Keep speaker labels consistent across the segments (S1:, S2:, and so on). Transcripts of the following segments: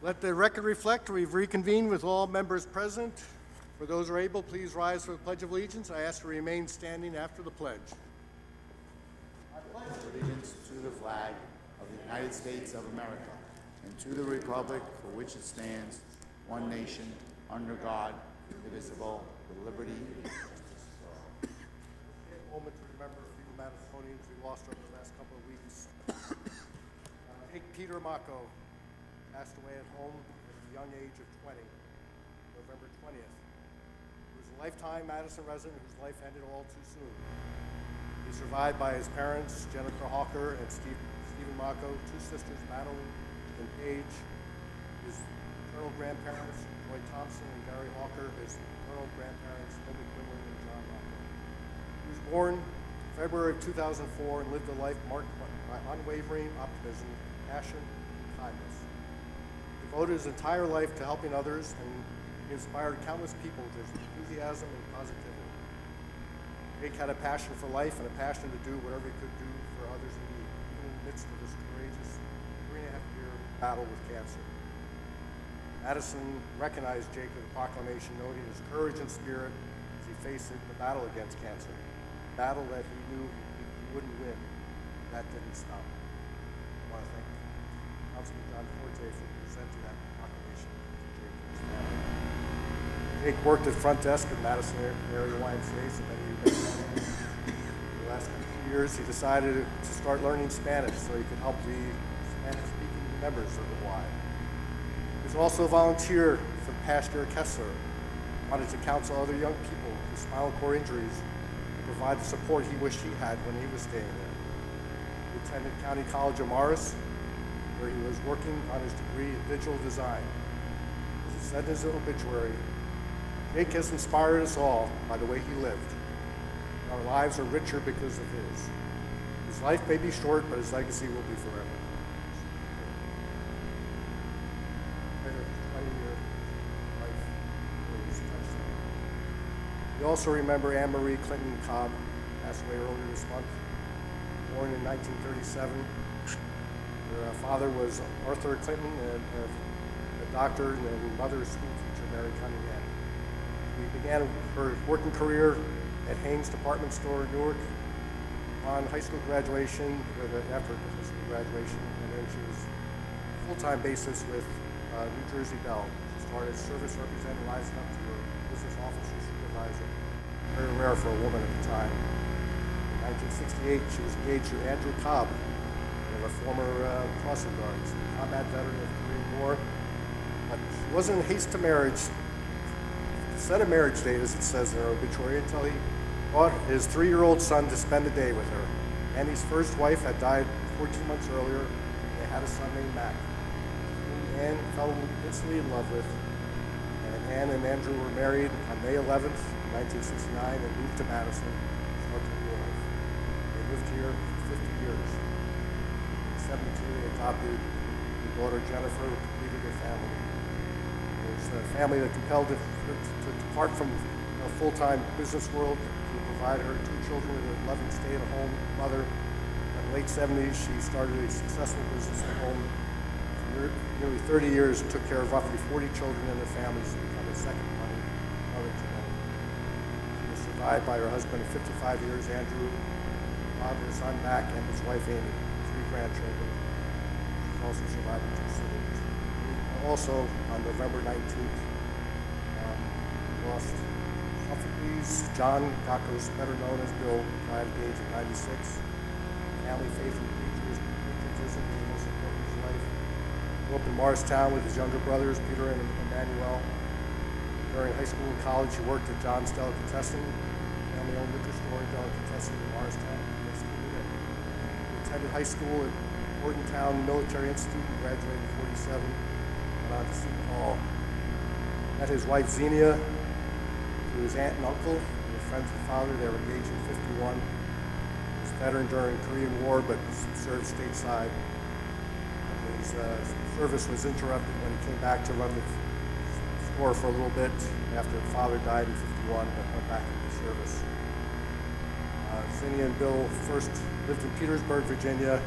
S1: Let the record reflect we've reconvened with all members present. For those who are able, please rise for the Pledge of Allegiance. I ask to remain standing after the pledge.
S2: I pledge allegiance to the flag of the United States of America and to the republic for which it stands, one nation, under God, indivisible, with liberty and justice for all.
S1: Take a moment to remember a few Madisonians we lost over the last couple of weeks. Hank Peter Mako passed away at home at the young age of 20, November 20th. He was a lifetime Madison resident whose life ended all too soon. He's survived by his parents, Jennifer Hawker and Stephen Mako, two sisters, Madeline and Paige, his maternal grandparents, Joy Thompson and Gary Hawker, his maternal grandparents, Linda Quinlan and John Mako. He was born February of 2004 and lived a life marked by unwavering optimism, passion, and kindness. He devoted his entire life to helping others, and he inspired countless people with his enthusiasm and positivity. Jake had a passion for life and a passion to do whatever he could do for others in need, even in the midst of this courageous 3.5-year battle with cancer. Madison recognized Jake with a proclamation noting his courage and spirit as he faced the battle against cancer, a battle that he knew he wouldn't win. That didn't stop. I want to thank Councilman John Forte for presenting that proclamation to Jake and his family. Jake worked at front desk at Madison area YMCA, so many of you may know him. For the last few years, he decided to start learning Spanish so he could help the Spanish-speaking members of the Y. He was also a volunteer for the Pastor Kessler, wanted to counsel other young people with spinal cord injuries and provide the support he wished he had when he was staying there. He attended County College of Morris, where he was working on his degree in digital design. As he said in his obituary, Jake has inspired us all by the way he lived. Our lives are richer because of his. His life may be short, but his legacy will be forever. We also remember Anne Marie Clinton Cobb, passed away earlier this month, born in 1937. Her father was Arthur Clinton, and a doctor, and her mother, school teacher, Mary Cunningham. She began her working career at Haynes Department Store in Newark on high school graduation, after high school graduation, and then she was full-time basis with New Jersey Bell. She started as service representative, rising up to her business officer supervisor. Very rare for a woman at the time. In 1968, she was engaged to Andrew Cobb, a former crossing guards, combat veteran of the Korean War. But she wasn't in haste to marriage. Set a marriage date, as it says in her obituary, until he brought his 3-year-old son to spend the day with her. Annie's first wife had died 14 months earlier. They had a son named Mac, whom Anne fell instantly in love with. And Anne and Andrew were married on May 11th, 1969, and moved to Madison to start their new life. They lived here for 50 years. In 72, they adopted their daughter Jennifer, who completed their family. It was a family that compelled her to depart from a full-time business world to provide her 2 children with a loving stay-at-home mother. In the late 70s, she started a successful business at home. For nearly 30 years, took care of roughly 40 children and their families to become a second mother to many. She was survived by her husband of 55 years, Andrew, father, his son Mac, and his wife Amy, 3 grandchildren. She's also survived by 2 siblings. Also, on November 19th, lost Sophocles John Gakos, better known as Bill, died at the age of 96. Family, faith, and patriotism was the most important in his life. Grew up in Morristown with his younger brothers, Peter and Emmanuel. During high school and college, he worked at John's Delicatessen, family-owned liquor store in Delicatessen in Morristown. He attended high school at Bordentown Military Institute and graduated in 47. Went on to Seton Hall. Met his wife Xenia through his aunt and uncle. They were friends with father. They were engaged in 51. He was a veteran during the Korean War, but served stateside. His service was interrupted when he came back to run the store for a little bit after father died in 51, but went back into service. Xenia and Bill first lived in Petersburg, Virginia,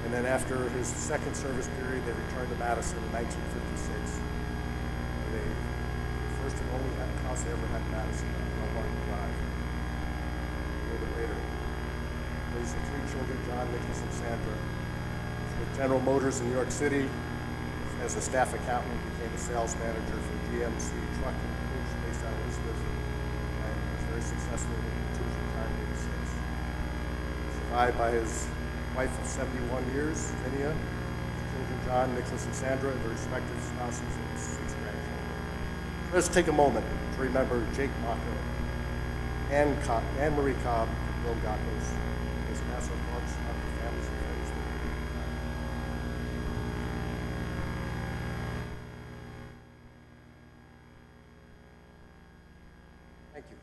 S1: And then after his second service period, they returned to Madison in 1956. The first and only house they ever had in Madison, Borough Drive. A little bit later, raised the three children, John, Nicholas, and Sandra. With General Motors in New York City, as a staff accountant, became a sales manager for GMC Trucking Group based out of Elizabeth, and was very successful until his retirement in '86. Survived by his wife of 71 years, Vinia, his children John, Nicholas, and Sandra, and their respective spouses, and 6 grandchildren. Let's take a moment to remember Jake Mocco, Anne Marie Cobb, and Bill Gatos. Let's pass our thoughts on the families and friends. Thank you.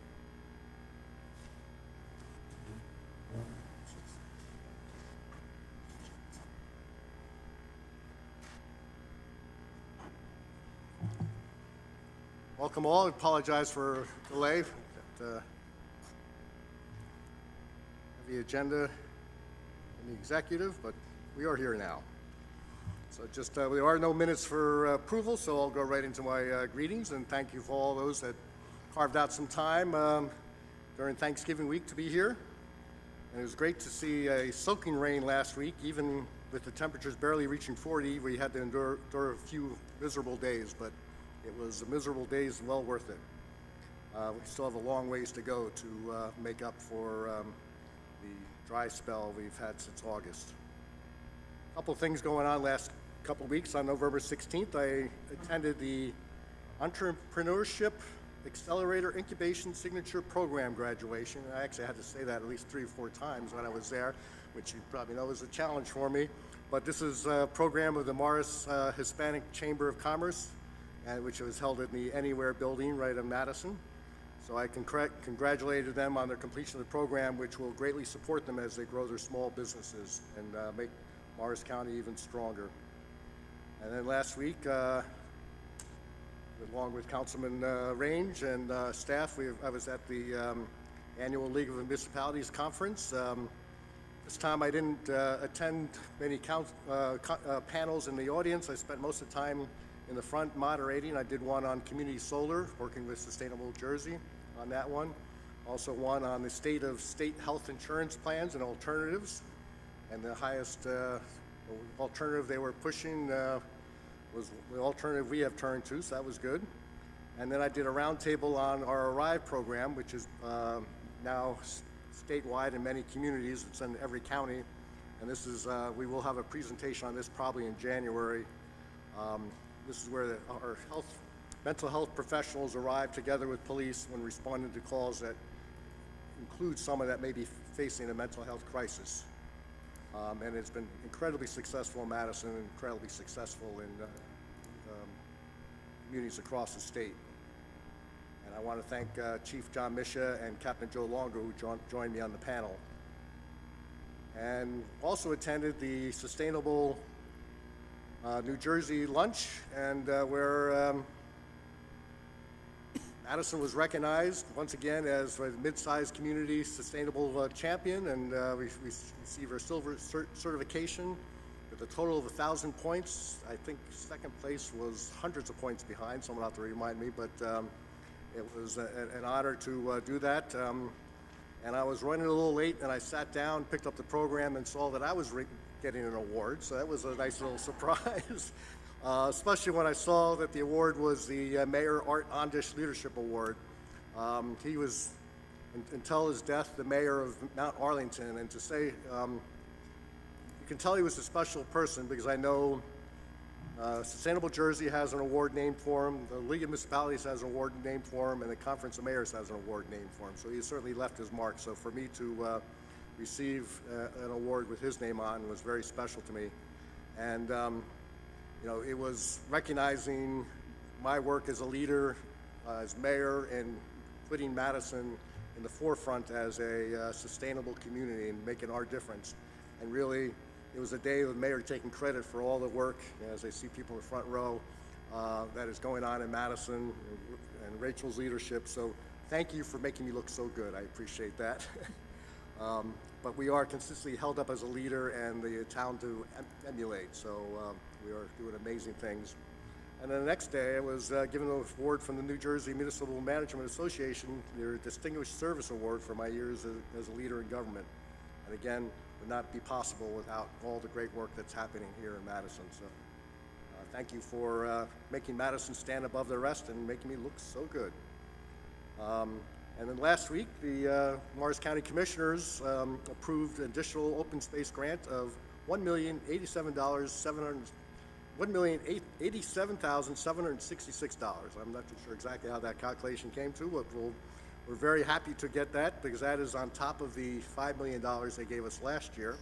S1: Welcome all. I apologize for delay. The agenda and the executive, but we are here now. So just there are no minutes for approval, so I'll go right into my greetings and thank you for all those that carved out some time during Thanksgiving week to be here. And it was great to see a soaking rain last week. Even with the temperatures barely reaching 40, we had to endure a few miserable days, but it was miserable days and well worth it. We still have a long ways to go to make up for the dry spell we've had since August. A couple of things going on last couple of weeks. On November 16th, I attended the Entrepreneurship Accelerator Incubation Signature Program graduation. I actually had to say that at least 3 or 4 times when I was there, which you probably know is a challenge for me. But this is a program of the Morris Hispanic Chamber of Commerce, which was held in the Anywhere building right in Madison. So I congratulated them on their completion of the program, which will greatly support them as they grow their small businesses and make Morris County even stronger. And then last week, along with Councilman Range and staff, I was at the annual League of Municipalities conference. This time I didn't attend many panels in the audience. I spent most of the time in the front moderating. I did one on community solar, working with Sustainable Jersey on that one. Also one on the state of state health insurance plans and alternatives. And the highest alternative they were pushing was the alternative we have turned to, so that was good. And then I did a roundtable on our Arrive program, which is now statewide in many communities. It's in every county. And this is, we will have a presentation on this probably in January. This is where our mental health professionals arrive together with police when responding to calls that include someone that may be facing a mental health crisis. And it's been incredibly successful in Madison and incredibly successful in communities across the state. And I want to thank Chief John Misha and Captain Joe Longo, who joined me on the panel. And also attended the Sustainable New Jersey lunch, and where Madison was recognized once again as a mid-sized community sustainable champion, and we received our silver certification with a total of 1,000 points. I think second place was hundreds of points behind. Someone will have to remind me, but it was an honor to do that. And I was running a little late, and I sat down, picked up the program, and saw that I was getting an award. So that was a nice little surprise, especially when I saw that the award was the Mayor Art Ondish Leadership Award. He was, until his death, the mayor of Mount Arlington, and to say, you can tell he was a special person because I know Sustainable Jersey has an award named for him, the League of Municipalities has an award named for him, and the Conference of Mayors has an award named for him. So he certainly left his mark. So for me to receive an award with his name on was very special to me. And you know, it was recognizing my work as a leader, as mayor, and putting Madison in the forefront as a sustainable community and making our difference. And really, it was a day of the mayor taking credit for all the work, as I see people in the front row, that is going on in Madison and Rachel's leadership. So thank you for making me look so good. I appreciate that. But we are consistently held up as a leader and the town to emulate. So we are doing amazing things. And then the next day, I was given an award from the New Jersey Municipal Management Association, their Distinguished Service Award for my years as a leader in government. And again, would not be possible without all the great work that's happening here in Madison. So thank you for making Madison stand above the rest and making me look so good. And then last week, the Morris County Commissioners approved an additional open space grant of $1,087,766. I'm not too sure exactly how that calculation came to, but we're very happy to get that because that is on top of the $5 million they gave us last year.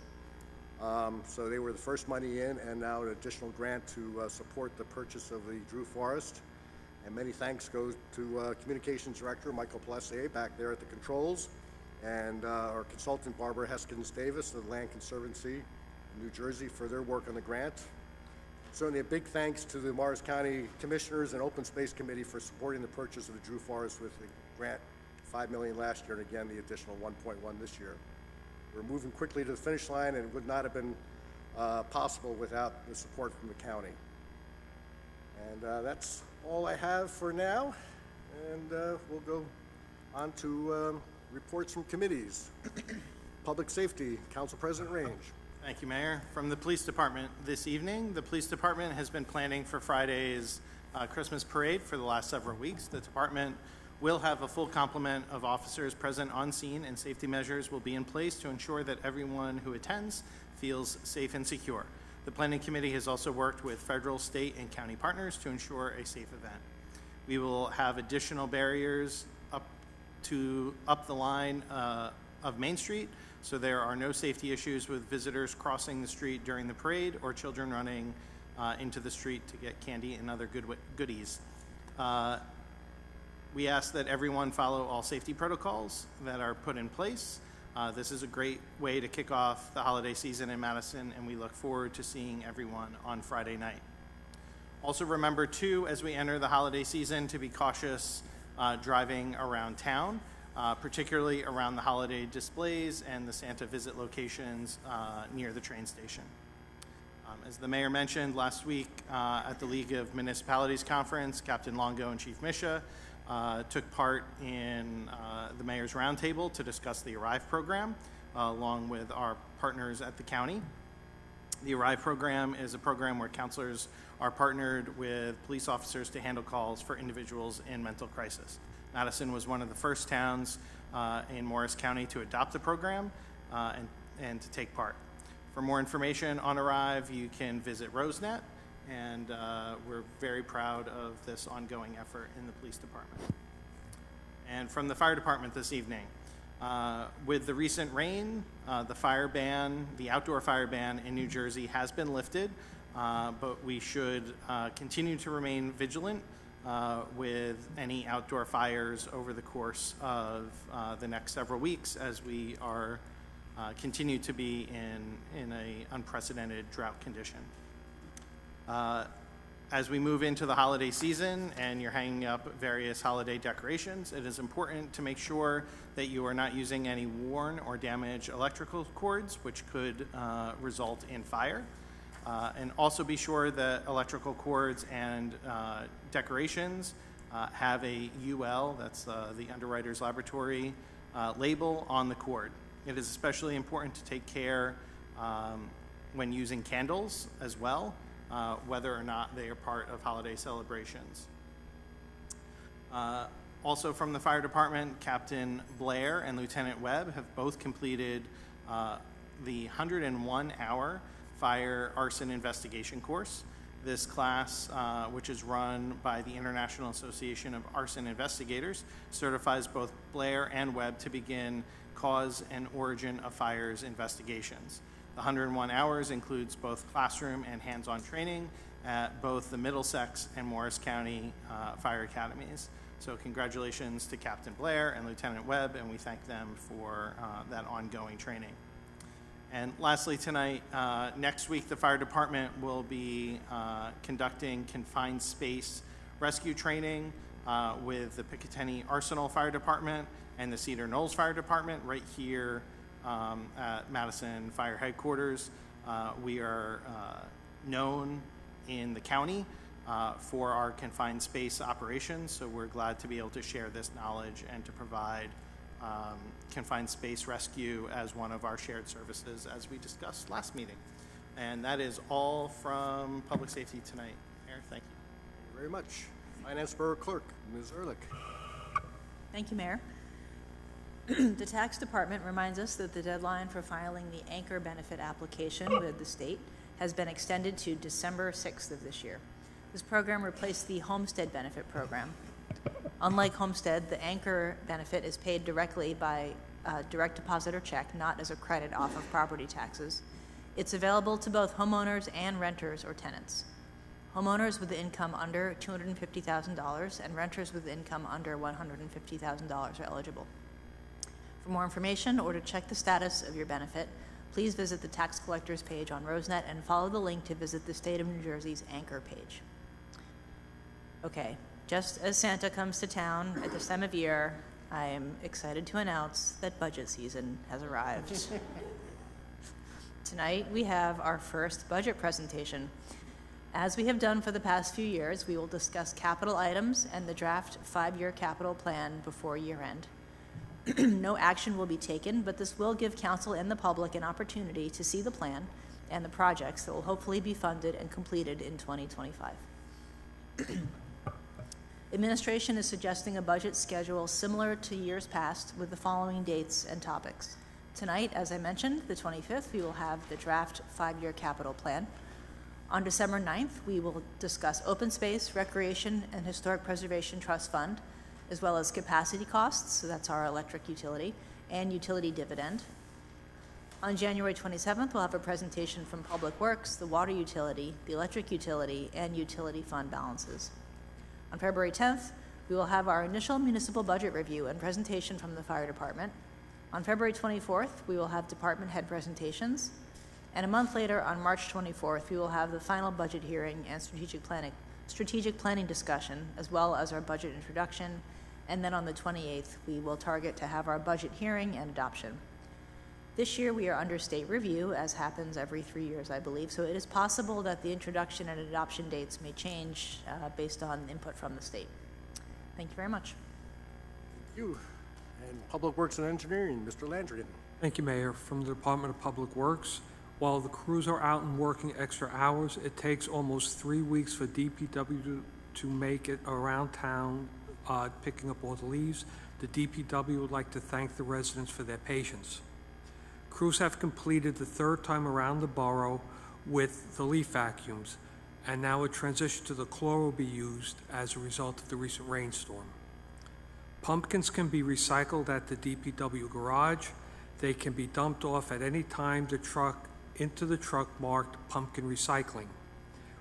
S1: So they were the first money in, and now an additional grant to support the purchase of the Drew Forest. And many thanks go to Communications Director Michael Plessier back there at the controls, and our consultant Barbara Heskins-Davis of the Land Conservancy in New Jersey for their work on the grant. Certainly a big thanks to the Morris County Commissioners and Open Space Committee for supporting the purchase of the Drew Forest with the grant, $5 million last year, and again the additional $1.1 this year. We're moving quickly to the finish line, and it would not have been possible without the support from the county. And that's all I have for now, and we'll go on to reports from committees. Public Safety, Council President Range.
S3: Thank you, Mayor. From the Police Department this evening, the Police Department has been planning for Friday's Christmas parade for the last several weeks. The department will have a full complement of officers present on scene, and safety measures will be in place to ensure that everyone who attends feels safe and secure. The Planning Committee has also worked with federal, state, and county partners to ensure a safe event. We will have additional barriers up the line of Main Street, so there are no safety issues with visitors crossing the street during the parade or children running into the street to get candy and other goodies. We ask that everyone follow all safety protocols that are put in place. This is a great way to kick off the holiday season in Madison, and we look forward to seeing everyone on Friday night. Also remember, too, as we enter the holiday season, to be cautious driving around town, particularly around the holiday displays and the Santa visit locations near the train station. As the mayor mentioned last week at the League of Municipalities Conference, Captain Longo and Chief Misha took part in the Mayor's Roundtable to discuss the ARRIVE program, along with our partners at the county. The ARRIVE program is a program where counselors are partnered with police officers to handle calls for individuals in mental crisis. Madison was one of the first towns in Morris County to adopt the program and to take part. For more information on ARRIVE, you can visit RoseNet, and we're very proud of this ongoing effort in the police department. And from the fire department this evening, with the recent rain, the outdoor fire ban in New Jersey has been lifted, but we should continue to remain vigilant with any outdoor fires over the course of the next several weeks as we are continue to be in a unprecedented drought condition. As we move into the holiday season and you're hanging up various holiday decorations, it is important to make sure that you are not using any worn or damaged electrical cords, which could result in fire. And also be sure that electrical cords and decorations have a UL, that's the Underwriters Laboratory label on the cord. It is especially important to take care when using candles as well, whether or not they are part of holiday celebrations. Also from the fire department, Captain Blair and Lieutenant Webb have both completed the 101-hour fire arson investigation course. This class, which is run by the International Association of Arson Investigators, certifies both Blair and Webb to begin cause and origin of fires investigations. The 101 hours includes both classroom and hands-on training at both the Middlesex and Morris County Fire Academies. So congratulations to Captain Blair and Lieutenant Webb, and we thank them for that ongoing training. And lastly tonight, next week, the fire department will be conducting confined space rescue training with the Picatinny Arsenal Fire Department and the Cedar Knolls Fire Department right here at Madison Fire Headquarters. We are known in the county for our confined space operations, so we're glad to be able to share this knowledge and to provide confined space rescue as one of our shared services, as we discussed last meeting. And that is all from Public Safety tonight. Mayor, thank you.
S1: Thank you very much. Finance Borough Clerk, Ms. Ehrlich.
S4: Thank you, Mayor. The Tax Department reminds us that the deadline for filing the anchor benefit application with the state has been extended to December 6th of this year. This program replaced the Homestead Benefit Program. Unlike Homestead, the anchor benefit is paid directly by direct deposit or check, not as a credit off of property taxes. It's available to both homeowners and renters or tenants. Homeowners with income under $250,000 and renters with income under $150,000 are eligible. For more information or to check the status of your benefit, please visit the tax collectors page on Rosenet and follow the link to visit the state of New Jersey's anchor page. Okay, just as Santa comes to town at this time of year, I am excited to announce that budget season has arrived. Tonight, we have our first budget presentation. As we have done for the past few years, we will discuss capital items and the draft 5-year capital plan before year end. No action will be taken, but this will give council and the public an opportunity to see the plan and the projects that will hopefully be funded and completed in 2025. Administration is suggesting a budget schedule similar to years past with the following dates and topics. Tonight, as I mentioned, the 25th, we will have the draft 5-year capital plan. On December 9th, we will discuss open space, recreation, and historic preservation trust fund, as well as capacity costs, so that's our electric utility, and utility dividend. On January 27th, we'll have a presentation from Public Works, the water utility, the electric utility, and utility fund balances. On February 10th, we will have our initial municipal budget review and presentation from the fire department. On February 24th, we will have department head presentations. And a month later, on March 24th, we will have the final budget hearing and strategic planning discussion, as well as our budget introduction. And then on the 28th, we will target to have our budget hearing and adoption. This year, we are under state review, as happens every 3 years, I believe. So it is possible that the introduction and adoption dates may change based on input from the state. Thank you very much.
S1: Thank you. And Public Works and Engineering, Mr. Landrigan.
S5: Thank you, Mayor. From the Department of Public Works, while the crews are out and working extra hours, it takes almost 3 weeks for DPW to make it around town, picking up all the leaves. The DPW would like to thank the residents for their patience. Crews have completed the 3rd time around the borough with the leaf vacuums, and now a transition to the chloro will be used as a result of the recent rainstorm. Pumpkins can be recycled at the DPW garage. They can be dumped off at any time into the truck marked pumpkin recycling.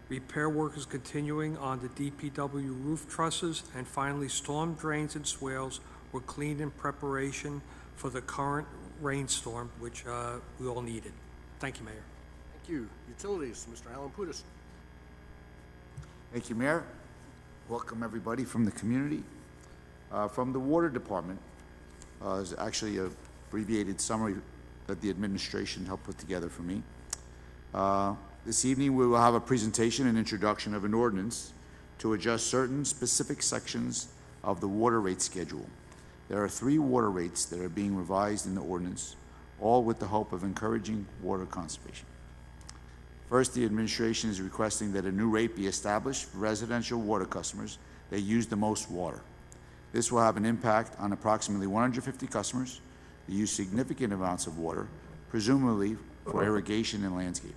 S5: Repair work is continuing on the DPW roof trusses, and finally storm drains and swales were cleaned in preparation for the current rainstorm, which we all needed. Thank you, Mayor.
S1: Thank you. Utilities, Mr. Alan Putis.
S2: Thank you, Mayor. Welcome, everybody from the community. From the Water Department, is actually a abbreviated summary that the administration helped put together for me. This evening, we will have a presentation and introduction of an ordinance to adjust certain specific sections of the water rate schedule. There are 3 water rates that are being revised in the ordinance, all with the hope of encouraging water conservation. First, the administration is requesting that a new rate be established for residential water customers that use the most water. This will have an impact on approximately 150 customers that use significant amounts of water, presumably for irrigation and landscaping.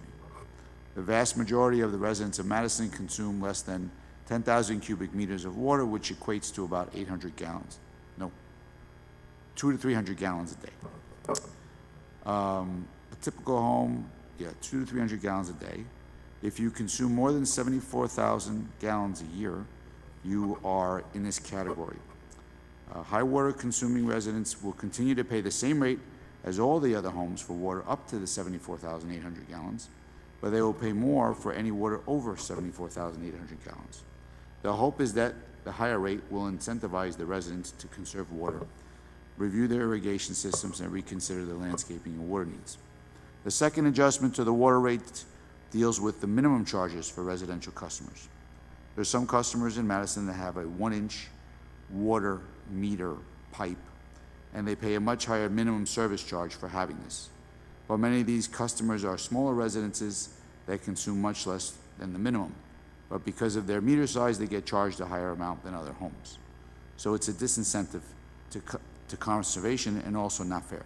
S2: The vast majority of the residents of Madison consume less than 10,000 cubic meters of water, which equates to about 800 gallons. No, 200 to 300 gallons a day. A typical home, 200 to 300 gallons a day. If you consume more than 74,000 gallons a year, you are in this category. High water consuming residents will continue to pay the same rate as all the other homes for water up to the 74,800 gallons, but they will pay more for any water over 74,800 gallons. The hope is that the higher rate will incentivize the residents to conserve water. review their irrigation systems, and reconsider their landscaping and water needs. The second adjustment to the water rate deals with the minimum charges for residential customers. There's some customers in Madison that have a 1-inch water meter pipe, and they pay a much higher minimum service charge for having this. But many of these customers are smaller residences that consume much less than the minimum. But because of their meter size, they get charged a higher amount than other homes. So it's a disincentive to conservation and also not fair.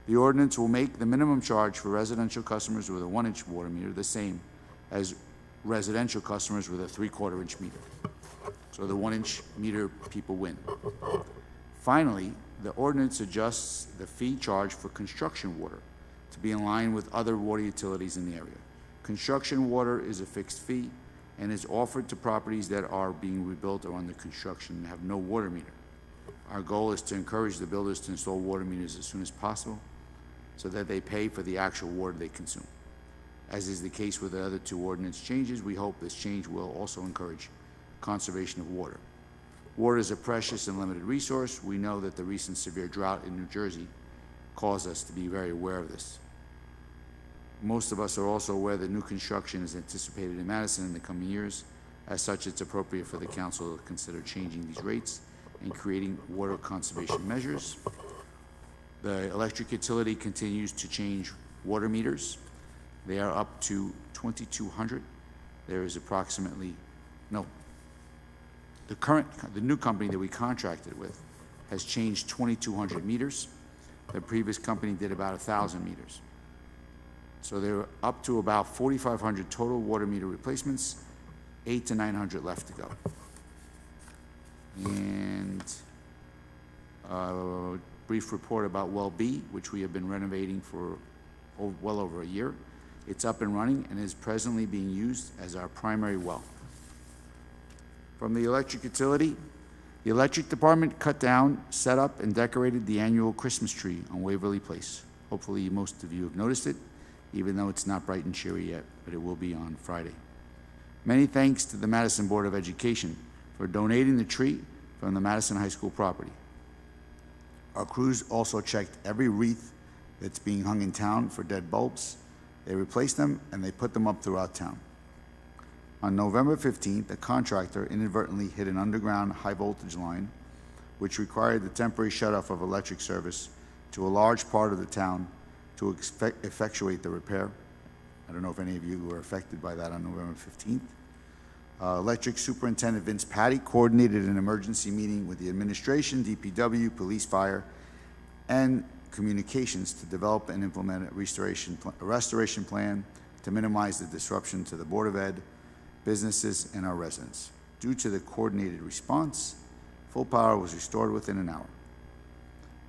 S2: The ordinance will make the minimum charge for residential customers with a 1-inch water meter the same as residential customers with a 3/4-inch meter. So the 1-inch meter people win. Finally, the ordinance adjusts the fee charged for construction water to be in line with other water utilities in the area. Construction water is a fixed fee and is offered to properties that are being rebuilt or under construction and have no water meter. Our goal is to encourage the builders to install water meters as soon as possible so that they pay for the actual water they consume. As is the case with the other two ordinance changes, we hope this change will also encourage conservation of water. Water is a precious and limited resource. We know that the recent severe drought in New Jersey caused us to be very aware of this. Most of us are also aware that new construction is anticipated in Madison in the coming years. As such, it's appropriate for the council to consider changing these rates and creating water conservation measures. The electric utility continues to change water meters. They are up to 2,200. There is approximately, the new company that we contracted with has changed 2,200 meters. The previous company did about 1,000 meters. So they're up to about 4,500 total water meter replacements, 800 to 900 left to go. And a brief report about Well B, which we have been renovating for well over a year. It's up and running and is presently being used as our primary well. From the electric utility, the electric department cut down, set up, and decorated the annual Christmas tree on Waverly Place. Hopefully most of you have noticed it, even though it's not bright and cheery yet, but it will be on Friday. Many thanks to the Madison Board of Education for donating the tree from the Madison High School property. Our crews also checked every wreath that's being hung in town for dead bulbs. They replaced them and they put them up throughout town. On November 15th, a contractor inadvertently hit an underground high voltage line, which required the temporary shutoff of electric service to a large part of the town to effectuate the repair. I don't know if any of you were affected by that on November 15th. Electric Superintendent Vince Patty coordinated an emergency meeting with the administration, DPW, police, fire, and communications to develop and implement a restoration plan to minimize the disruption to the Board of Ed, businesses, and our residents. Due to the coordinated response, full power was restored within an hour.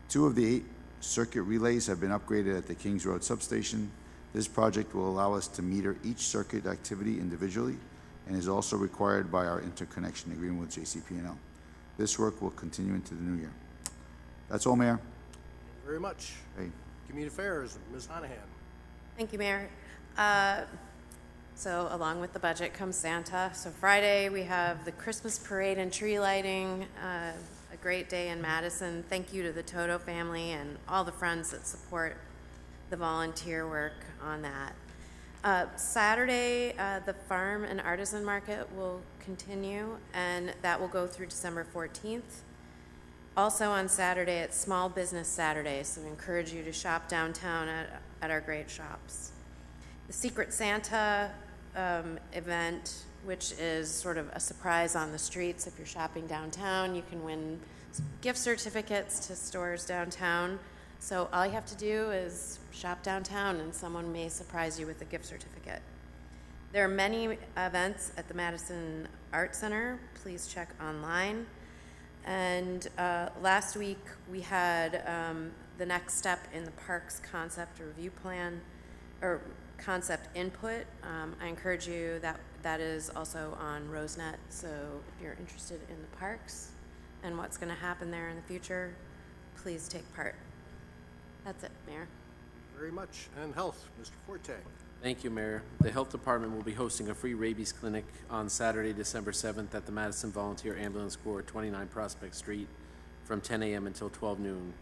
S2: 2 of the 8 circuit relays have been upgraded at the Kings Road substation. This project will allow us to meter each circuit activity individually and is also required by our interconnection agreement with JCP&L. This work will continue into the new year. That's all, Mayor.
S1: Thank you very much.
S2: Hey.
S1: Community Affairs, Ms. Honahan.
S6: Thank you, Mayor. So along with the budget comes Santa. So Friday we have the Christmas parade and tree lighting, a great day in Madison. Thank you to the Toto family and all the friends that support the volunteer work on that. Saturday, the farm and artisan market will continue, and that will go through December 14th. Also on Saturday, it's Small Business Saturday, so we encourage you to shop downtown at our great shops. The Secret Santa event, which is sort of a surprise on the streets. If you're shopping downtown, you can win gift certificates to stores downtown. So all you have to do is shop downtown and someone may surprise you with a gift certificate. There are many events at the Madison Art Center. Please check online. And last week we had the next step in the parks concept review plan, or concept input. I encourage you, that is also on RoseNet, so if you're interested in the parks and what's going to happen there in the future, please take part. That's it, Mayor.
S1: Very much. And Health, Mr. Forte.
S7: Thank you, Mayor. The Health Department will be hosting a free rabies clinic on Saturday, December 7th at the Madison Volunteer Ambulance Corps, 29 Prospect Street, from 10 a.m. until 12 noon.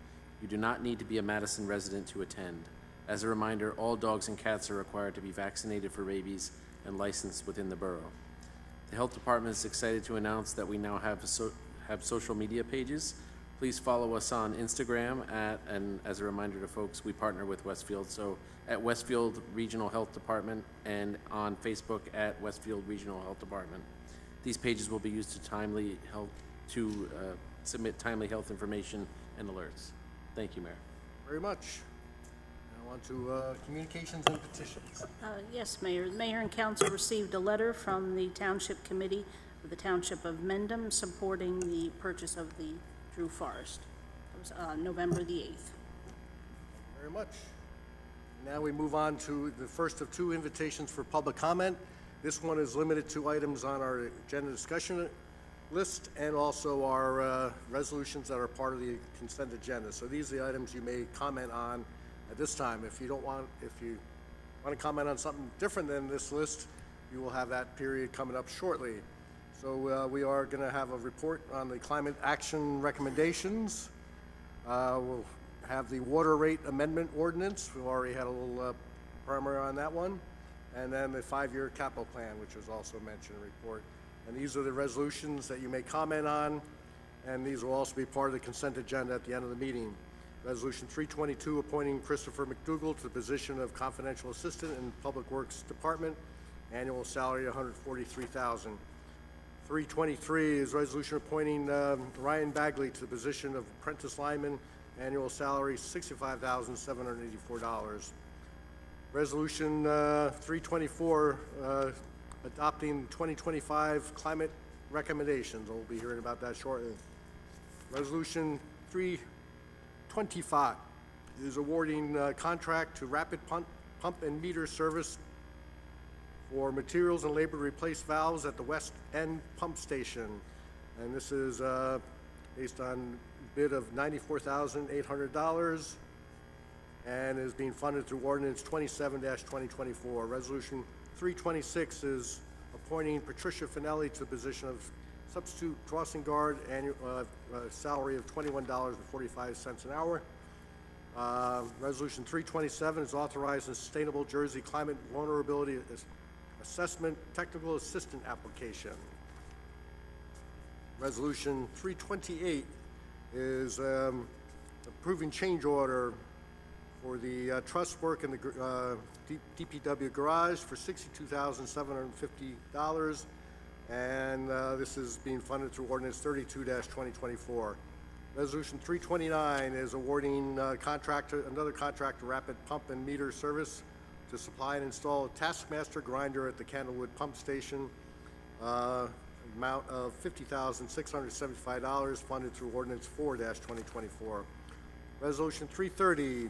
S7: You do not need to be a Madison resident to attend. As a reminder, all dogs and cats are required to be vaccinated for rabies and licensed within the borough. The health department is excited to announce that we now have social media pages. Please follow us on Instagram and as a reminder to folks, we partner with Westfield, so at Westfield Regional Health Department and on Facebook at Westfield Regional Health Department. These pages will be used to submit timely health information and alerts. Thank you, Mayor.
S1: Very much. Now on to communications and petitions.
S8: Yes, Mayor. The Mayor and Council received a letter from the Township Committee of the Township of Mendham supporting the purchase of the Drew Forest. It was November the 8th.
S1: Very much. Now we move on to the first of two invitations for public comment. This one is limited to items on our agenda discussion list and also our resolutions that are part of the consent agenda. So these are the items you may comment on at this time. If you want to comment on something different than this list, you will have that period coming up shortly. So we are going to have a report on the climate action recommendations. We'll have the water rate amendment ordinance. We've already had a little primer on that one. And then the 5-year capital plan, which was also mentioned in the report. And these are the resolutions that you may comment on, and these will also be part of the consent agenda at the end of the meeting. Resolution 322, appointing Christopher McDougall to the position of confidential assistant in Public Works Department, annual salary $143,000. 323 is resolution appointing Ryan Bagley to the position of apprentice lineman, annual salary $65,784. Resolution 324, adopting 2025 climate recommendations. We'll be hearing about that shortly. Resolution 325 is awarding contract to Rapid Pump and Meter Service for materials and labor to replace valves at the West End Pump Station. And this is based on bid of $94,800 and is being funded through Ordinance 27-2024. Resolution 326 is appointing Patricia Finelli to the position of substitute crossing guard, annual salary of $21.45 an hour. Resolution 327 is authorizing Sustainable Jersey Climate Vulnerability Assessment Technical Assistant application. Resolution 328 is approving change order for the truss work in the DPW garage for $62,750, and this is being funded through Ordinance 32-2024. Resolution 329 is awarding another contract to Rapid Pump and Meter Service to supply and install a Taskmaster grinder at the Candlewood Pump Station, amount of $50,675, funded through Ordinance 4-2024. Resolution 330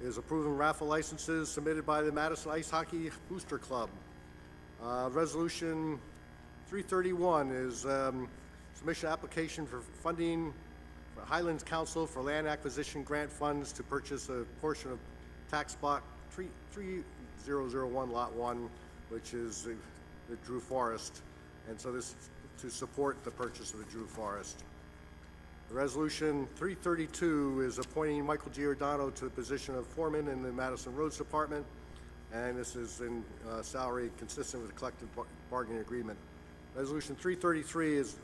S1: is approving raffle licenses submitted by the Madison Ice Hockey Booster Club. Resolution 331 is submission application for funding for Highlands Council for land acquisition grant funds to purchase a portion of tax block 3001 Lot 1, which is the Drew Forest. And so this is to support the purchase of the Drew Forest. Resolution 332 is appointing Michael Giordano to the position of foreman in the Madison Roads Department, and this is in salary consistent with the collective bargaining agreement. Resolution 333 is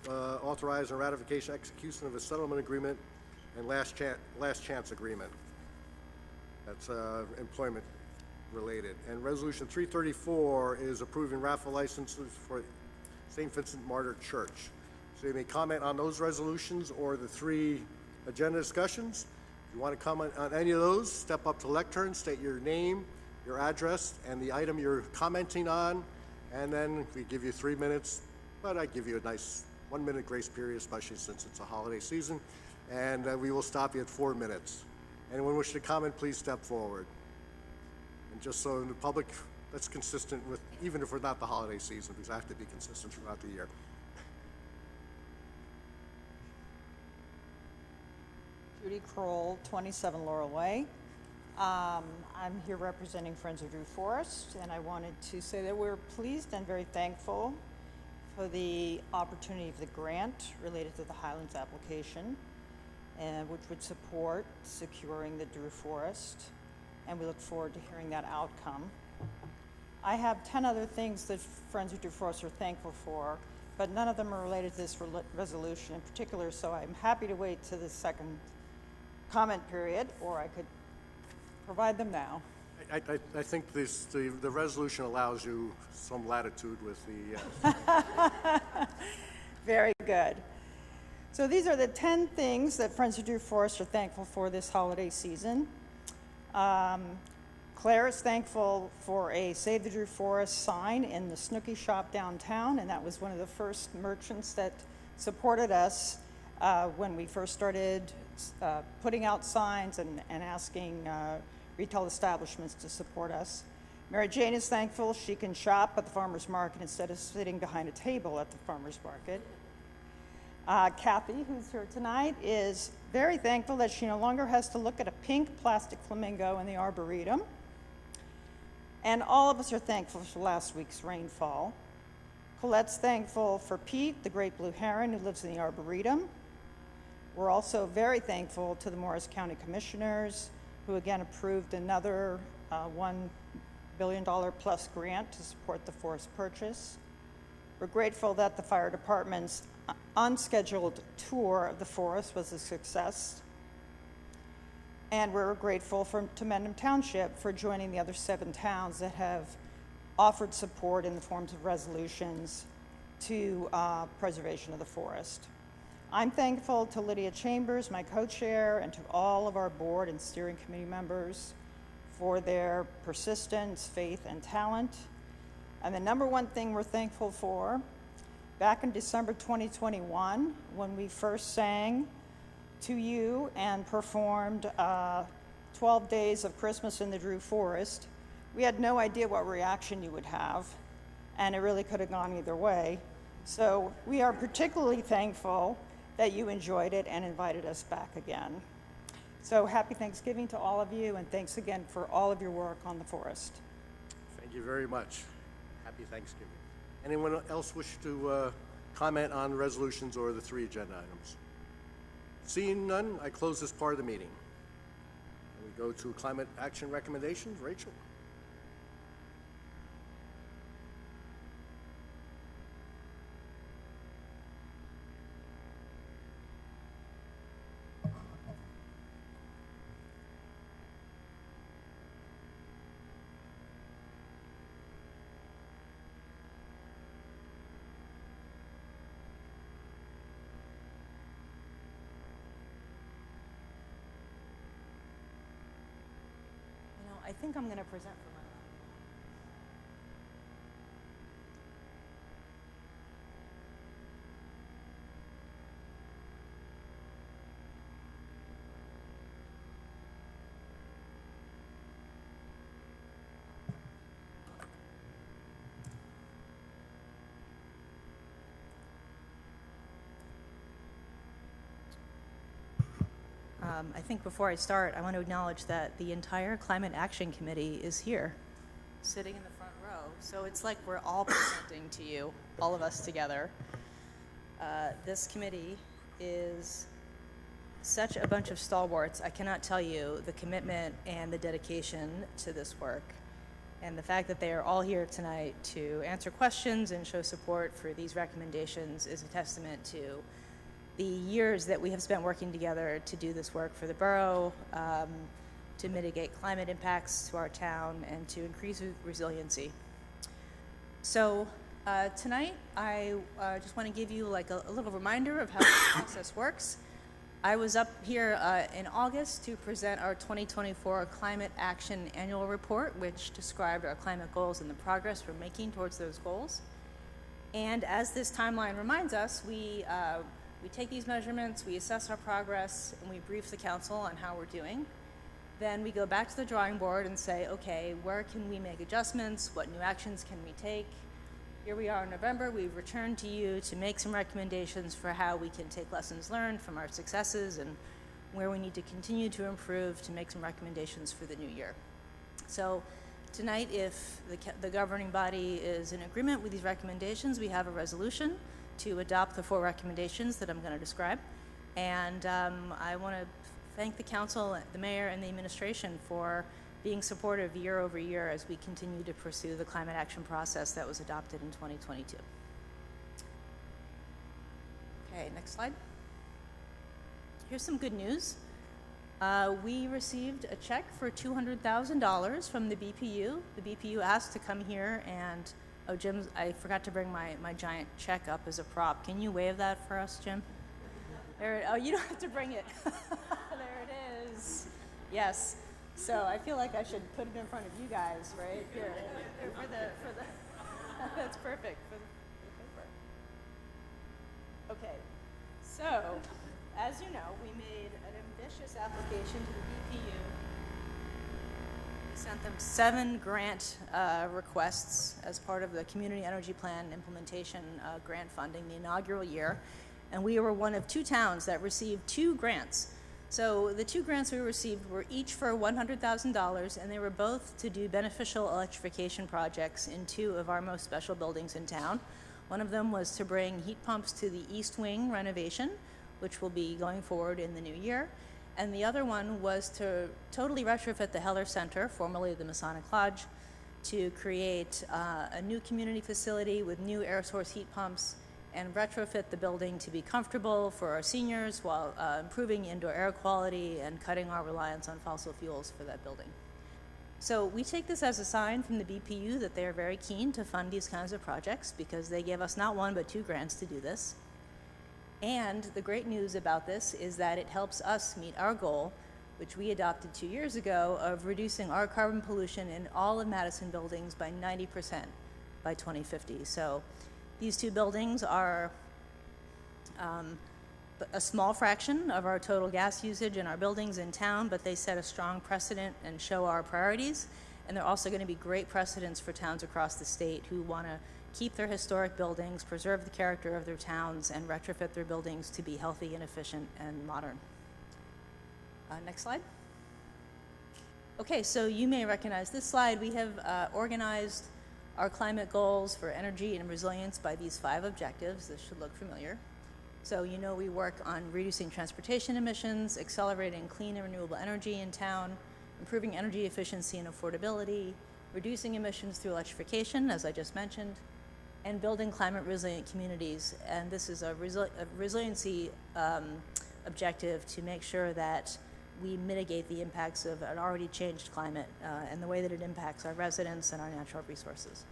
S1: authorizing ratification execution of a settlement agreement and last chance agreement. That's employment related. And Resolution 334 is approving raffle licenses for St. Vincent Martyr Church. So you may comment on those resolutions or the three agenda discussions. If you want to comment on any of those, step up to the lectern, state your name, your address, and the item you're commenting on, and then we give you 3 minutes, but I give you a nice 1 minute grace period, especially since it's a holiday season, and we will stop you at 4 minutes. Anyone wishing to comment, please step forward. And just so in the public, that's consistent with, even if we're not the holiday season, because I have to be consistent throughout the year.
S9: Judy Kroll, 27 Laurel Way. I'm here representing Friends of Drew Forest, and I wanted to say that we're pleased and very thankful for the opportunity of the grant related to the Highlands application. and which would support securing the Drew Forest, and we look forward to hearing that outcome. I have 10 other things that Friends of Drew Forest are thankful for, but none of them are related to this resolution in particular, so I'm happy to wait to the second comment period, or I could provide them now.
S1: I think the resolution allows you some latitude with the,
S9: Very good. So these are the 10 things that Friends of Drew Forest are thankful for this holiday season. Claire is thankful for a Save the Drew Forest sign in the Snooky shop downtown, and that was one of the first merchants that supported us when we first started putting out signs and asking retail establishments to support us. Mary Jane is thankful she can shop at the farmer's market instead of sitting behind a table at the farmer's market. Kathy, who's here tonight, is very thankful that she no longer has to look at a pink plastic flamingo in the Arboretum. And all of us are thankful for last week's rainfall. Colette's thankful for Pete, the great blue heron who lives in the Arboretum. We're also very thankful to the Morris County Commissioners, who again approved another $1 billion plus grant to support the forest purchase. We're grateful that the fire department's unscheduled tour of the forest was a success. And we're grateful to Mendham Township for joining the other 7 towns that have offered support in the forms of resolutions to preservation of the forest. I'm thankful to Lydia Chambers, my co-chair, and to all of our board and steering committee members for their persistence, faith, and talent. And the number one thing we're thankful for, back in December 2021, when we first sang to you and performed 12 Days of Christmas in the Drew Forest, we had no idea what reaction you would have, and it really could have gone either way. So we are particularly thankful that you enjoyed it and invited us back again. So happy Thanksgiving to all of you, and thanks again for all of your work on the forest.
S1: thank you very much. Happy Thanksgiving. Anyone else wish to comment on resolutions or the 3 agenda items? Seeing none, I close this part of the meeting. And we go to climate action recommendations. Rachel?
S4: I think I'm going to present for my lab. I think before I start, I want to acknowledge that the entire Climate Action Committee is here, sitting in the front row. So it's like we're all presenting to you, all of us together. This committee is such a bunch of stalwarts. I cannot tell you the commitment and the dedication to this work. And the fact that they are all here tonight to answer questions and show support for these recommendations is a testament to the years that we have spent working together to do this work for the borough, to mitigate climate impacts to our town, and to increase resiliency. So tonight, I just want to give you like a little reminder of how the process works. I was up here in August to present our 2024 Climate Action Annual Report, which described our climate goals and the progress we're making towards those goals. And as this timeline reminds us, we take these measurements, we assess our progress, and we brief the council on how we're doing. Then we go back to the drawing board and say, okay, where can we make adjustments? What new actions can we take? Here we are in November. We've returned to you to make some recommendations for how we can take lessons learned from our successes and where we need to continue to improve to make some recommendations for the new year. So tonight, if the governing body is in agreement with these recommendations, we have a resolution to adopt the 4 recommendations that I'm going to describe. And I want to thank the council, the mayor, and the administration for being supportive year over year as we continue to pursue the climate action process that was adopted in 2022. Okay, next slide. Here's some good news. We received a check for $200,000 from the BPU. The BPU asked to come here and, oh, Jim, I forgot to bring my giant check up as a prop. Can you wave that for us, Jim? There, oh, you don't have to bring it. There it is. Yes. So I feel like I should put it in front of you guys, right? Here, for the that's perfect. For the paper. Okay. So, as you know, we made an ambitious application to the BPU. We sent them 7 grant requests as part of the Community Energy Plan implementation grant funding the inaugural year. And we were one of 2 towns that received 2 grants. So the 2 grants we received were each for $100,000, and they were both to do beneficial electrification projects in 2 of our most special buildings in town. One of them was to bring heat pumps to the East Wing renovation, which will be going forward in the new year. And the other one was to totally retrofit the Heller Center, formerly the Masonic Lodge, to create a new community facility with new air source heat pumps and retrofit the building to be comfortable for our seniors while improving indoor air quality and cutting our reliance on fossil fuels for that building. So we take this as a sign from the BPU that they are very keen to fund these kinds of projects because they gave us not 1 but 2 grants to do this. And the great news about this is that it helps us meet our goal, which we adopted 2 years ago, of reducing our carbon pollution in all of Madison buildings by 90% by 2050. So these 2 buildings are a small fraction of our total gas usage in our buildings in town, but they set a strong precedent and show our priorities. And they're also going to be great precedents for towns across the state who want to keep their historic buildings, preserve the character of their towns, and retrofit their buildings to be healthy and efficient and modern. Next slide. Okay, so you may recognize this slide. We have organized our climate goals for energy and resilience by these 5 objectives. This should look familiar. So you know we work on reducing transportation emissions, accelerating clean and renewable energy in town, improving energy efficiency and affordability, reducing emissions through electrification, as I just mentioned, and building climate resilient communities. And this is a resiliency objective to make sure that we mitigate the impacts of an already changed climate and the way that it impacts our residents and our natural resources.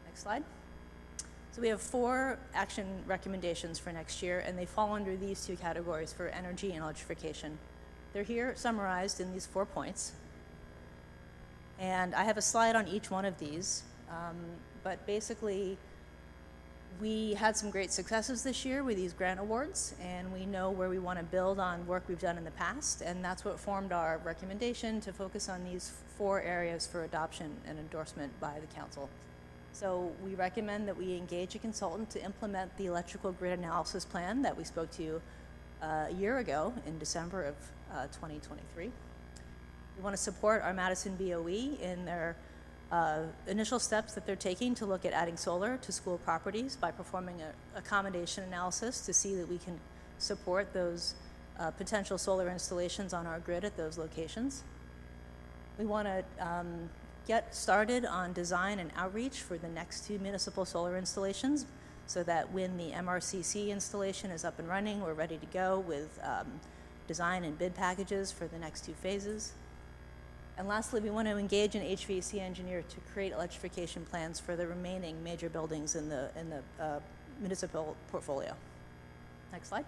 S4: Next slide. So we have 4 action recommendations for next year, and they fall under these 2 categories for energy and electrification. They're here summarized in these 4 points. And I have a slide on each one of these, but basically we had some great successes this year with these grant awards, and we know where we want to build on work we've done in the past, and that's what formed our recommendation to focus on these 4 areas for adoption and endorsement by the council. So we recommend that we engage a consultant to implement the electrical grid analysis plan that we spoke to a year ago in December of 2023. We want to support our Madison BOE in their initial steps that they're taking to look at adding solar to school properties by performing an accommodation analysis to see that we can support those potential solar installations on our grid at those locations. We want to get started on design and outreach for the next 2 municipal solar installations so that when the MRCC installation is up and running, we're ready to go with design and bid packages for the next 2 phases. And lastly, we want to engage an HVAC engineer to create electrification plans for the remaining major buildings in the municipal portfolio. Next slide.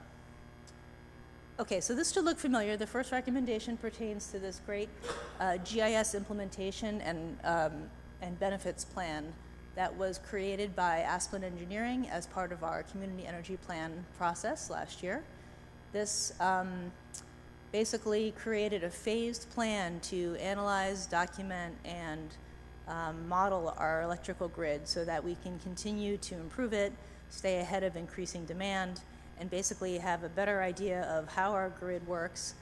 S4: Okay, so this should look familiar. The first recommendation pertains to this great GIS implementation and benefits plan that was created by Asplin Engineering as part of our community energy plan process last year. This basically created a phased plan to analyze, document, and model our electrical grid so that we can continue to improve it, stay ahead of increasing demand, and basically have a better idea of how our grid works,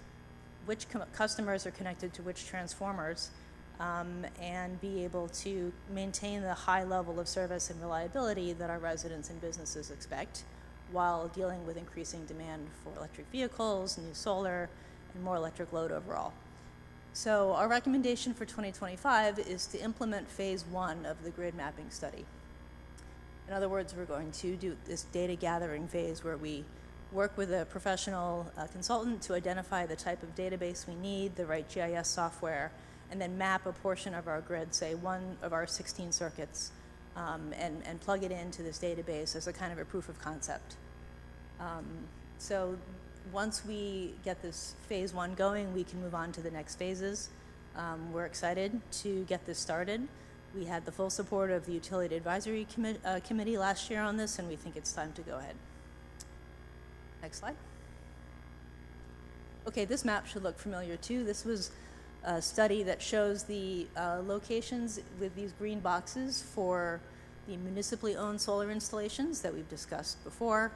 S4: which customers are connected to which transformers, and be able to maintain the high level of service and reliability that our residents and businesses expect while dealing with increasing demand for electric vehicles, new solar, and more electric load overall. So our recommendation for 2025 is to implement phase 1 of the grid mapping study. In other words, we're going to do this data gathering phase where we work with a professional consultant to identify the type of database we need, the right GIS software, and then map a portion of our grid, say one of our 16 circuits, and plug it into this database as a kind of a proof of concept. So once we get this phase 1 going, we can move on to the next phases. We're excited to get this started. We had the full support of the Utility Advisory Committee last year on this, and we think it's time to go ahead. Next slide. Okay, this map should look familiar too. This was a study that shows the locations with these green boxes for the municipally owned solar installations that we've discussed before.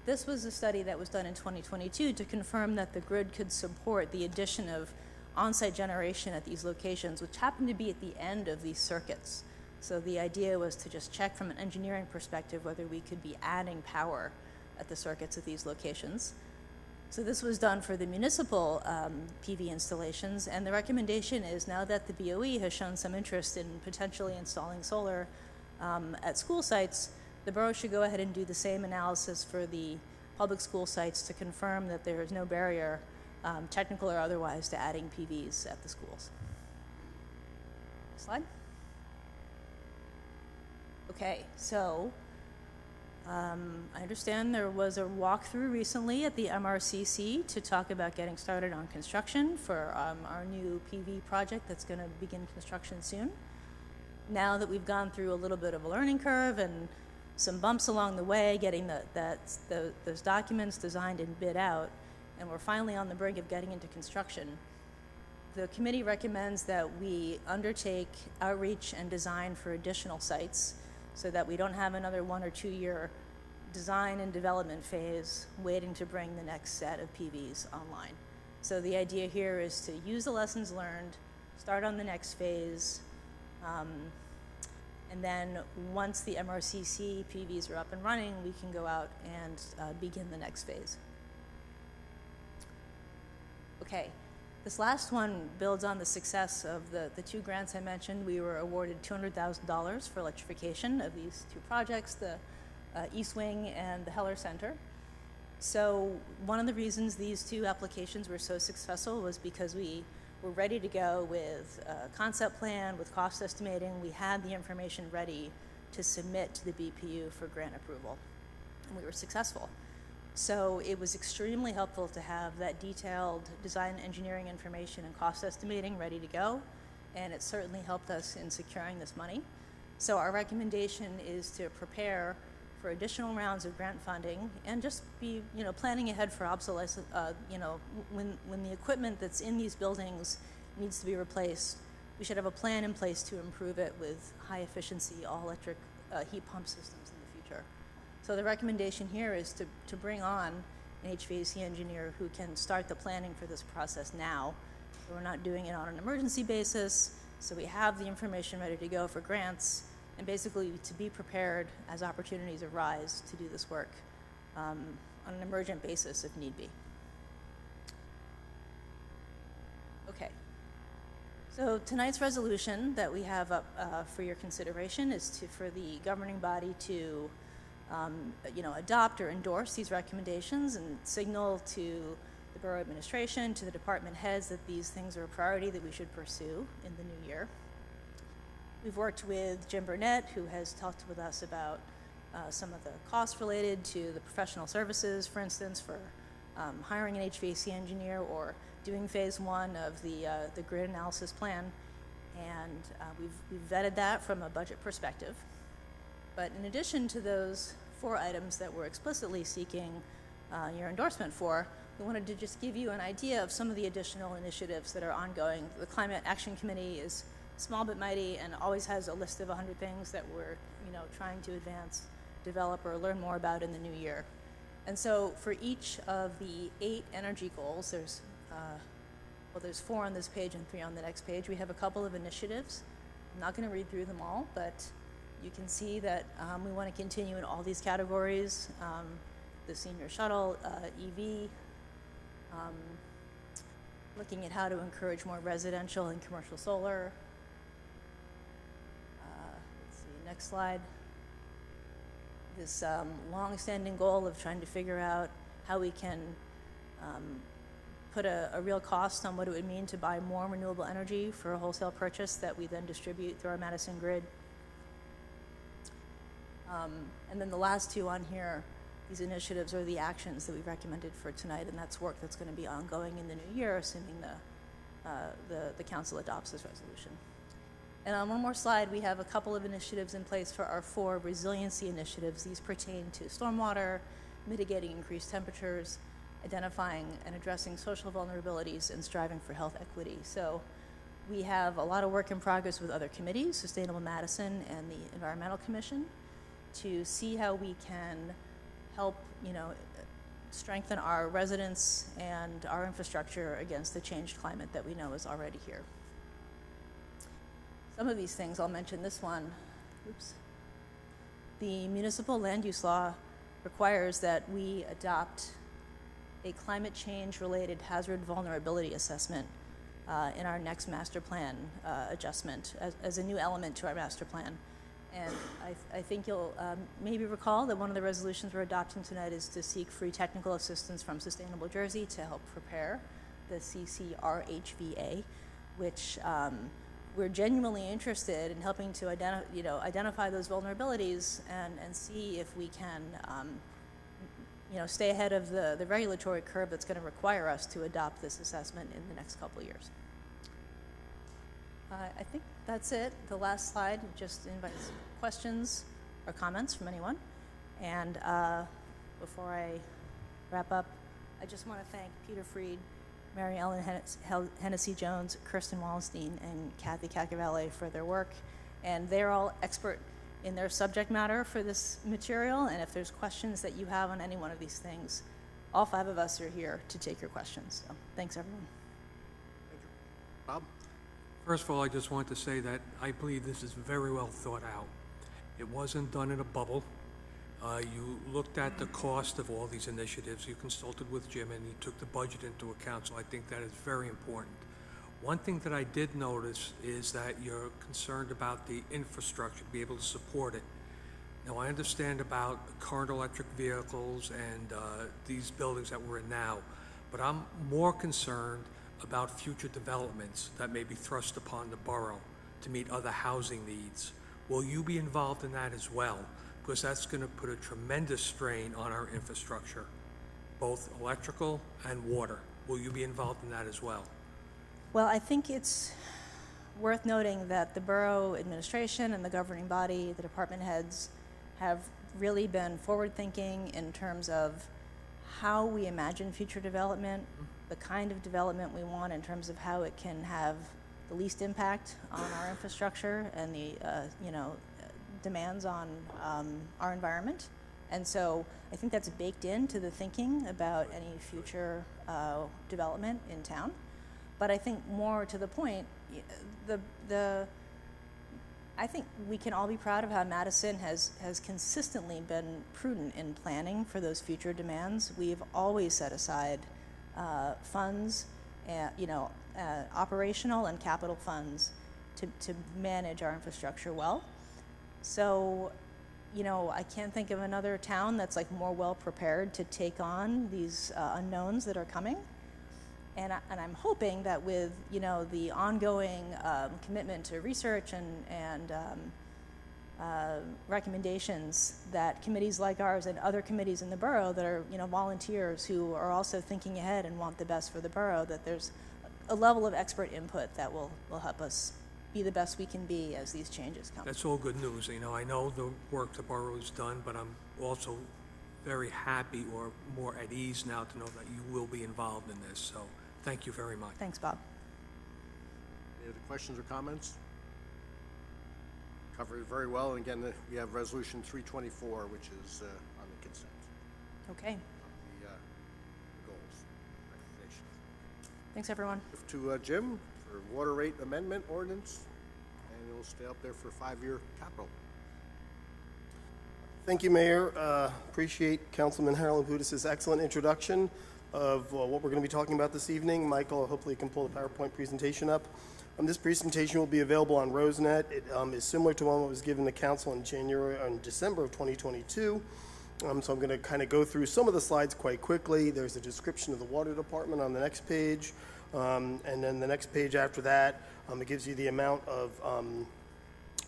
S4: This was a study that was done in 2022 to confirm that the grid could support the addition of on-site generation at these locations, which happened to be at the end of these circuits. So the idea was to just check from an engineering perspective whether we could be adding power at the circuits at these locations. So this was done for the municipal PV installations, and the recommendation is now that the BOE has shown some interest in potentially installing solar at school sites, the borough should go ahead and do the same analysis for the public school sites to confirm that there is no barrier, technical or otherwise, to adding PVs at the schools. Next slide. Okay, so I understand there was a walkthrough recently at the MRCC to talk about getting started on construction for our new PV project that's going to begin construction soon. Now that we've gone through a little bit of a learning curve and some bumps along the way, getting those documents designed and bid out, and we're finally on the brink of getting into construction, the committee recommends that we undertake outreach and design for additional sites so that we don't have another 1 or 2 year design and development phase waiting to bring the next set of PVs online. So the idea here is to use the lessons learned, start on the next phase, and then once the MRCC PVs are up and running, we can go out and begin the next phase. Okay, this last one builds on the success of the 2 grants I mentioned. We were awarded $200,000 for electrification of these 2 projects, the East Wing and the Heller Center. So one of the reasons these 2 applications were so successful was because we were ready to go with a concept plan, with cost estimating. We had the information ready to submit to the BPU for grant approval, and we were successful. So it was extremely helpful to have that detailed design engineering information and cost estimating ready to go, and it certainly helped us in securing this money. So our recommendation is to prepare for additional rounds of grant funding and just be, planning ahead for obsolescence. When the equipment that's in these buildings needs to be replaced, we should have a plan in place to improve it with high efficiency all electric heat pump systems in the future. So the recommendation here is to bring on an HVAC engineer who can start the planning for this process now. So we're not doing it on an emergency basis, so we have the information ready to go for grants, and basically to be prepared as opportunities arise to do this work on an emergent basis if need be. Okay. So tonight's resolution that we have up for your consideration is for the governing body to adopt or endorse these recommendations and signal to the borough administration, to the department heads, that these things are a priority that we should pursue in the new year. We've worked with Jim Burnett, who has talked with us about some of the costs related to the professional services, for instance, for hiring an HVAC engineer or doing phase 1 of the grid analysis plan. And we've vetted that from a budget perspective. But in addition to those 4 items that we're explicitly seeking your endorsement for, we wanted to just give you an idea of some of the additional initiatives that are ongoing. The Climate Action Committee is small but mighty and always has a list of 100 things that we're trying to advance, develop, or learn more about in the new year. And so for each of the 8 energy goals, there's 4 on this page and 3 on the next page. We have a couple of initiatives. I'm not going to read through them all, but you can see that we want to continue in all these categories. the senior shuttle, EV, looking at how to encourage more residential and commercial solar. Let's see, next slide. This long-standing goal of trying to figure out how we can put a real cost on what it would mean to buy more renewable energy for a wholesale purchase that we then distribute through our Madison grid. And then the last two on here, these initiatives are the actions that we recommended for tonight, and that's work that's going to be ongoing in the new year, assuming the council adopts this resolution. And on one more slide, we have a couple of initiatives in place for our 4 resiliency initiatives. These pertain to stormwater, mitigating increased temperatures, identifying and addressing social vulnerabilities, and striving for health equity. So we have a lot of work in progress with other committees, Sustainable Madison and the Environmental Commission, to see how we can help, strengthen our residents and our infrastructure against the changed climate that we know is already here. Some of these things, I'll mention this one. Oops. The municipal land use law requires that we adopt a climate change related hazard vulnerability assessment in our next master plan adjustment as a new element to our master plan. And I think you'll maybe recall that one of the resolutions we're adopting tonight is to seek free technical assistance from Sustainable Jersey to help prepare the CCRHVA, which we're genuinely interested in helping to identify those vulnerabilities and see if we can stay ahead of the regulatory curve that's going to require us to adopt this assessment in the next couple of years. I think that's it. The last slide just invites questions or comments from anyone. And before I wrap up, I just want to thank Peter Freed, Mary Ellen Hennessy-Jones, Kirsten Wallenstein, and Kathy Cacavelli for their work. And they're all expert in their subject matter for this material. And if there's questions that you have on any one of these things, all 5 of us are here to take your questions. So thanks, everyone.
S1: Thank you. Bob?
S5: First of all, I just want to say that I believe this is very well thought out. It wasn't done in a bubble. You looked at the cost of all these initiatives. You consulted with Jim, and you took the budget into account, so I think that is very important. One thing that I did notice is that you're concerned about the infrastructure to be able to support it. Now, I understand about current electric vehicles and these buildings that we're in now, but I'm more concerned about future developments that may be thrust upon the borough to meet other housing needs. Will you be involved in that as well? Because that's going to put a tremendous strain on our infrastructure, both electrical and water. Will you be involved in that as well?
S4: Well, I think it's worth noting that the borough administration and the governing body, the department heads, have really been forward-thinking in terms of how we imagine future development, the kind of development we want in terms of how it can have the least impact on our infrastructure and the demands on our environment. And so I think that's baked into the thinking about any future development in town. But I think more to the point, I think we can all be proud of how Madison has consistently been prudent in planning for those future demands. We've always set aside funds, operational and capital funds to manage our infrastructure well. So, I can't think of another town that's more well prepared to take on these unknowns that are coming. And I'm hoping that with, the ongoing commitment to research and recommendations that committees like ours and other committees in the borough that are, volunteers who are also thinking ahead and want the best for the borough, that there's a level of expert input that will help us be the best we can be as these changes come.
S5: That's all good news. I know the work the borough has done, but I'm also very happy or more at ease now to know that you will be involved in this. So thank you very much.
S4: Thanks, Bob.
S1: Any other questions or comments? Covered it very well. And again, we have Resolution 324, which is on the consent.
S4: Okay.
S1: The goals, recommendations.
S4: Thanks, everyone.
S1: To Jim for water rate amendment ordinance, and it'll stay up there for 5-year capital.
S10: Thank you, Mayor. Appreciate Councilman Harold Budis's excellent introduction of what we're going to be talking about this evening. Michael, hopefully you can pull the PowerPoint presentation up. This presentation will be available on RoseNet. It is similar to one that was given to Council in December of 2022. So I'm going to kind of go through some of the slides quite quickly. There's a description of the water department on the next page. And then the next page after that, it gives you the amount of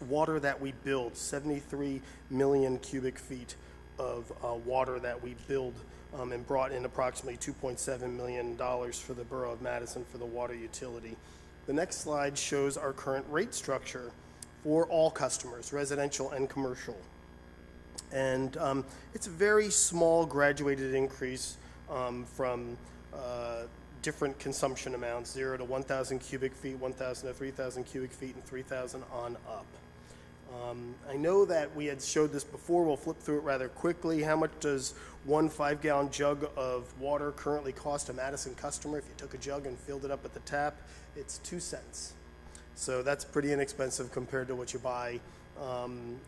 S10: water that we build, 73 million cubic feet of water that we build, and brought in approximately $2.7 million for the Borough of Madison for the water utility. The next slide shows our current rate structure for all customers, residential and commercial. And it's a very small graduated increase from different consumption amounts, 0 to 1,000 cubic feet, 1,000 to 3,000 cubic feet, and 3,000 on up. I know that we had showed this before. We'll flip through it rather quickly. How much does one 5-gallon jug of water currently cost a Madison customer? If you took a jug and filled it up at the tap, it's 2 cents. So that's pretty inexpensive compared to what you buy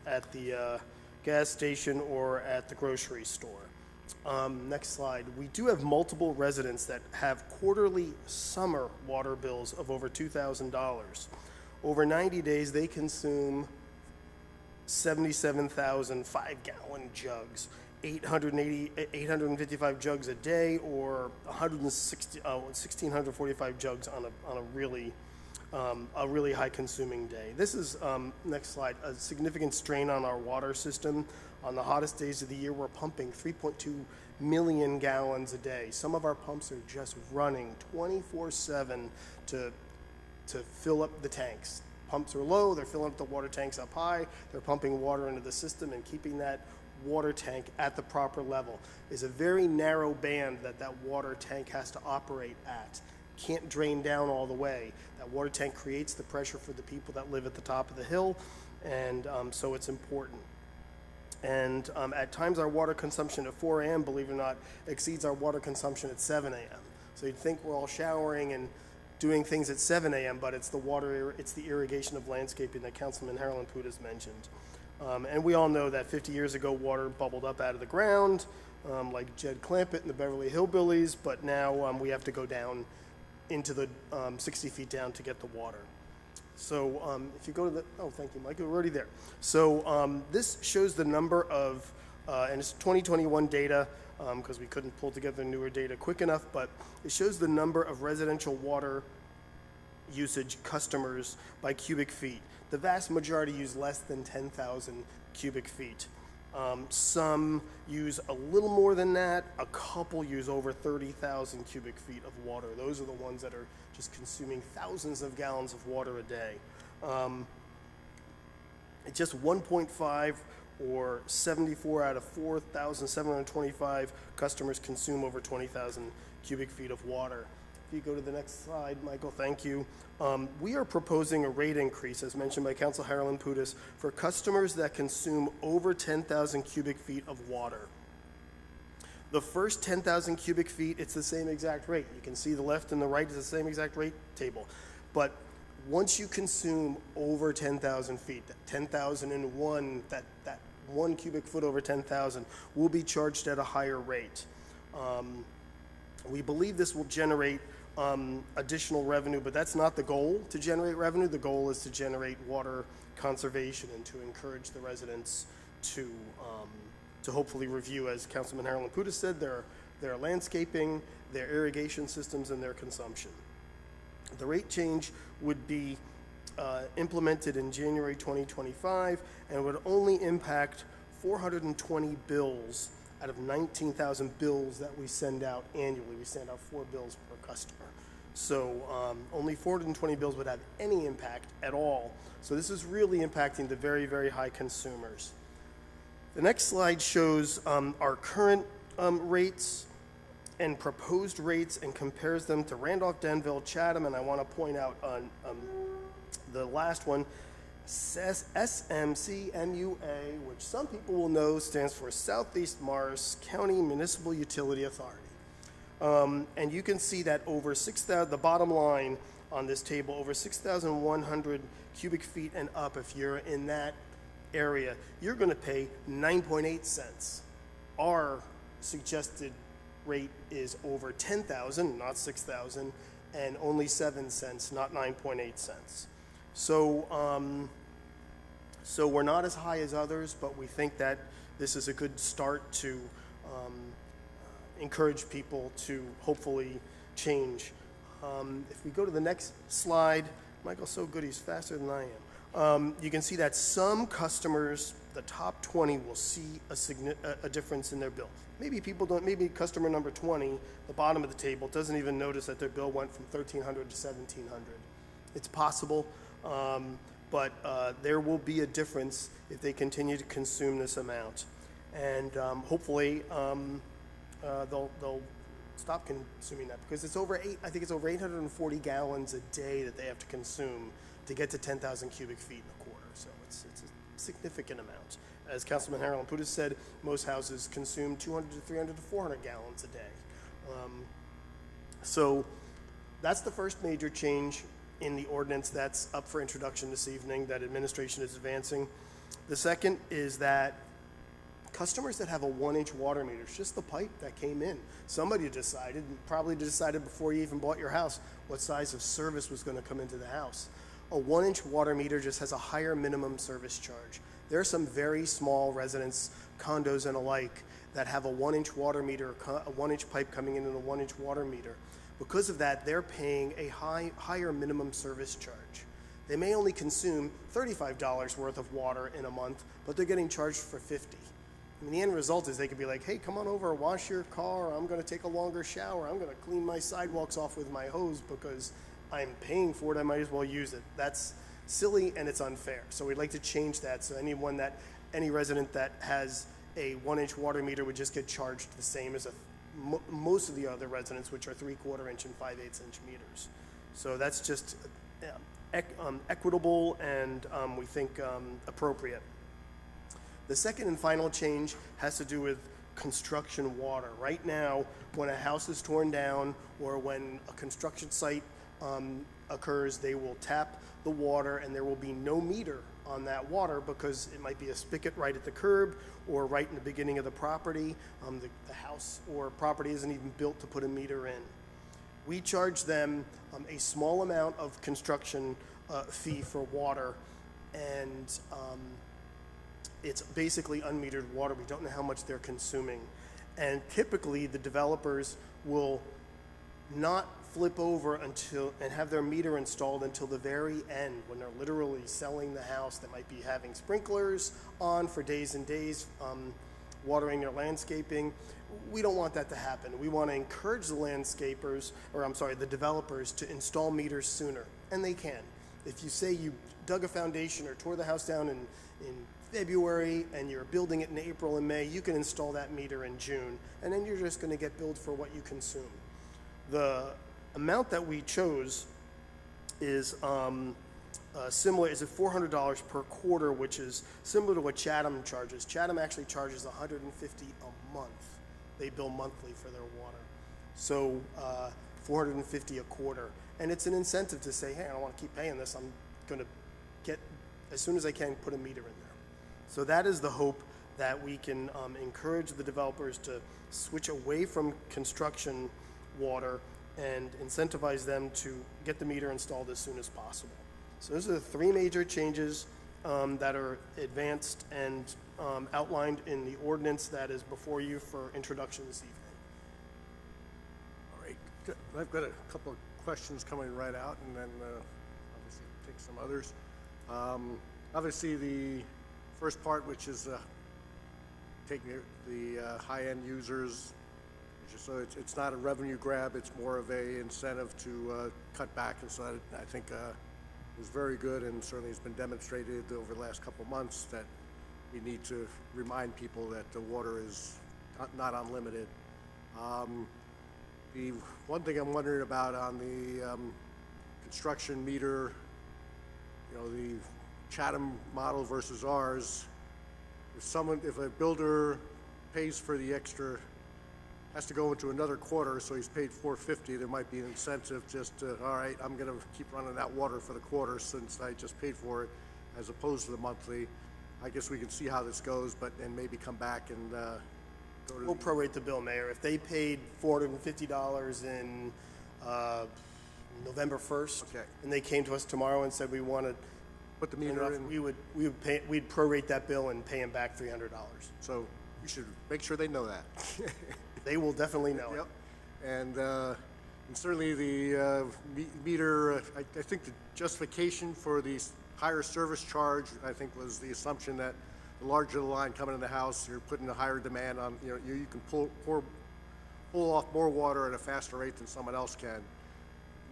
S10: at the gas station or at the grocery store. Next slide. We do have multiple residents that have quarterly summer water bills of over $2,000. Over 90 days, they consume 77,000 5-gallon jugs, 855 jugs a day, or 1,645 jugs on a really high consuming day. This is, next slide, a significant strain on our water system. On the hottest days of the year, we're pumping 3.2 million gallons a day. Some of our pumps are just running 24/7 to fill up the tanks. Pumps are low, they're filling up the water tanks up high, they're pumping water into the system and keeping that water tank at the proper level. Is a very narrow band that water tank has to operate at. Can't drain down all the way. That water tank creates the pressure for the people that live at the top of the hill, and so it's important. And at times our water consumption at 4 a.m., believe it or not, exceeds our water consumption at 7 a.m. So you'd think we're all showering and doing things at 7 a.m., but it's the water, it's the irrigation of landscaping that Councilman Harold Pudas mentioned. And we all know that 50 years ago, water bubbled up out of the ground, like Jed Clampett and the Beverly Hillbillies, but now we have to go down into the 60 feet down to get the water. So if you go to the, oh, thank you, Mike, we're already there. So this shows the number of, and it's 2021 data, because we couldn't pull together newer data quick enough, but it shows the number of residential water usage customers by cubic feet. The vast majority use less than 10,000 cubic feet. Some use a little more than that. A couple use over 30,000 cubic feet of water. Those are the ones that are just consuming thousands of gallons of water a day. It's just 1.5 or 74 out of 4,725 customers consume over 20,000 cubic feet of water. If you go to the next slide, Michael, thank you. We are proposing a rate increase, as mentioned by Council Harold Pudas, for customers that consume over 10,000 cubic feet of water. The first 10,000 cubic feet, it's the same exact rate. You can see the left and the right is the same exact rate table. But once you consume over 10,000 feet, 10,001, that 1 cubic foot over 10,000 will be charged at a higher rate. We believe this will generate additional revenue, but that's not the goal to generate revenue. The goal is to generate water conservation and to encourage the residents to hopefully review, as Councilman Harold Pudas said, their landscaping, their irrigation systems, and their consumption. The rate change would be implemented in January 2025 and would only impact 420 bills out of 19,000 bills that we send out annually. We send out 4 bills per customer. So only 420 bills would have any impact at all. So this is really impacting the very, very high consumers. The next slide shows our current rates and proposed rates and compares them to Randolph, Denville, Chatham, and I want to point out on the last one, SMCMUA, which some people will know stands for Southeast Morris County Municipal Utility Authority. And you can see that over 6,000, the bottom line on this table, over 6,100 cubic feet and up, if you're in that area, you're going to pay 9.8 cents. Our suggested rate is over 10,000, not 6,000, and only 7 cents, not 9.8 cents. So, so we're not as high as others, but we think that this is a good start to encourage people to hopefully change. If we go to the next slide, Michael's so good, he's faster than I am. You can see that some customers, the top 20, will see a difference in their bill. Maybe people don't, maybe customer number 20, the bottom of the table, doesn't even notice that their bill went from $1,300 to $1,700. It's possible, but there will be a difference if they continue to consume this amount. And hopefully they'll stop consuming that, because it's over I think it's over 840 gallons a day that they have to consume to get to 10,000 cubic feet in a quarter. So it's a significant amount. As Councilman Harold Putis said, most houses consume 200 to 300 to 400 gallons a day. So that's the first major change in the ordinance that's up for introduction this evening that administration is advancing. The second is that customers that have a 1-inch water meter, it's just the pipe that came in. Somebody decided, probably decided before you even bought your house, what size of service was going to come into the house. A 1-inch water meter just has a higher minimum service charge. There are some very small residents, condos and alike, that have a 1-inch water meter, a 1-inch pipe coming in and a 1-inch water meter. Because of that, they're paying a higher minimum service charge. They may only consume $35 worth of water in a month, but they're getting charged for $50. I mean, the end result is they could be like, hey, come on over, wash your car, I'm going to take a longer shower, I'm going to clean my sidewalks off with my hose because I'm paying for it, I might as well use it. That's silly and it's unfair. So we'd like to change that so any resident that has a 1-inch water meter would just get charged the same as most of the other residents, which are 3/4 inch and 5/8 inch meters. So that's just equitable and we think appropriate. The second and final change has to do with construction water. Right now, when a house is torn down or when a construction site occurs, they will tap the water and there will be no meter on that water because it might be a spigot right at the curb or right in the beginning of the property. The house or property isn't even built to put a meter in. We charge them a small amount of construction fee for water, and it's basically unmetered water. We don't know how much they're consuming. And typically the developers will not flip over until and have their meter installed until the very end when they're literally selling the house. They might be having sprinklers on for days and days, watering their landscaping. We don't want that to happen. We want to encourage the developers to install meters sooner, and they can. If you say you dug a foundation or tore the house down in February and you're building it in April and May, you can install that meter in June, and then you're just going to get billed for what you consume. The amount that we chose is similar, is at $400 per quarter, which is similar to what Chatham charges. Chatham actually charges $150 a month. They bill monthly for their water. So $450 a quarter. And it's an incentive to say, hey, I don't want to keep paying this. I'm going to get, as soon as I can, put a meter in there. So that is the hope, that we can encourage the developers to switch away from construction water and incentivize them to get the meter installed as soon as possible. So those are the three major changes that are advanced and outlined in the ordinance that is before you for introduction this evening.
S1: All right, good. I've got a couple of questions coming right out, and then obviously take some others. Obviously, the first part, which is taking the high-end users, so it's not a revenue grab, it's more of a incentive to cut back, and so I think is very good, and certainly has been demonstrated over the last couple of months that we need to remind people that the water is not unlimited. The one thing I'm wondering about on the construction meter, the Chatham model versus ours, if a builder pays for the extra, has to go into another quarter, so he's paid $450, there might be an incentive just to, all right, I'm going to keep running that water for the quarter since I just paid for it, as opposed to the monthly. I guess we can see how this goes, and maybe come back and go to
S10: We'll prorate the bill, Mayor. If they paid $450 in November 1st,
S1: Okay.
S10: and they came to us tomorrow and said we want to
S1: put the meter in.
S10: we'd prorate that bill and pay them back $300.
S1: So you should make sure they know that.
S10: They will definitely know it.
S1: Yep. And certainly the meter, I think the justification for the higher service charge, I think, was the assumption that the larger the line coming in the house, you're putting a higher demand on, you can pull off more water at a faster rate than someone else can.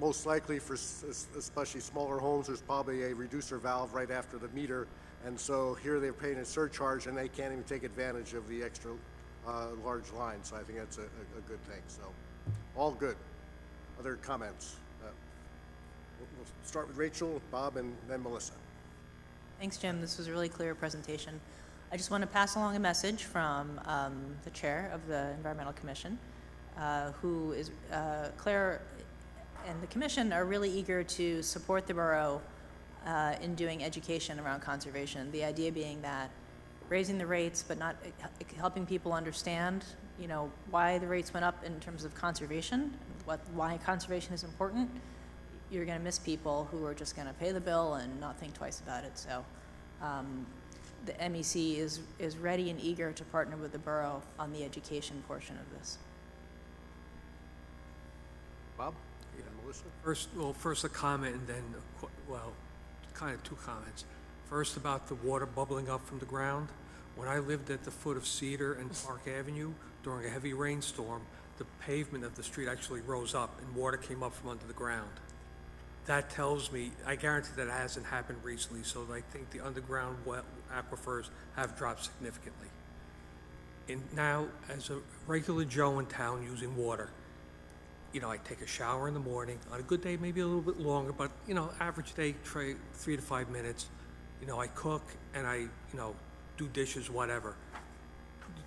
S1: Most likely for especially smaller homes, there's probably a reducer valve right after the meter. And so here they're paying a surcharge and they can't even take advantage of the extra large line. So I think that's a good thing. So all good. Other comments? We'll start with Rachel, Bob, and then Melissa.
S4: Thanks, Jim. This was a really clear presentation. I just want to pass along a message from the chair of the Environmental Commission, who is, Claire and the commission are really eager to support the borough in doing education around conservation. The idea being that raising the rates, but not helping people understand, why the rates went up in terms of conservation, why conservation is important. You're going to miss people who are just going to pay the bill and not think twice about it. So the MEC is ready and eager to partner with the borough on the education portion of this.
S1: Bob? Yeah, Melissa?
S5: First a comment and then, kind of two comments. First about the water bubbling up from the ground. When I lived at the foot of Cedar and Park Avenue during a heavy rainstorm, the pavement of the street actually rose up and water came up from under the ground. That tells me, I guarantee that hasn't happened recently, so I think the underground aquifers have dropped significantly. And now, as a regular Joe in town using water, I take a shower in the morning. On a good day, maybe a little bit longer, but, average day, 3 to 5 minutes. I cook and I, do dishes, whatever.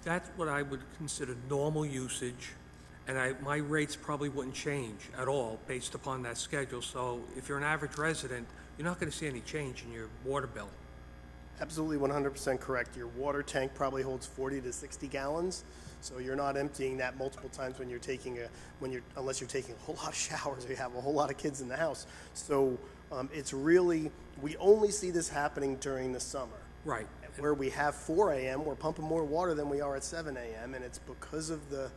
S5: That's what I would consider normal usage, and my rates probably wouldn't change at all based upon that schedule. So if you're an average resident, you're not going to see any change in your water bill.
S10: Absolutely 100% correct. Your water tank probably holds 40 to 60 gallons, so you're not emptying that multiple times when you're taking unless you're taking a whole lot of showers or you have a whole lot of kids in the house. So it's really, we only see this happening during the summer.
S5: Right.
S10: Where we have 4 a.m., we're pumping more water than we are at 7 a.m., and it's because of the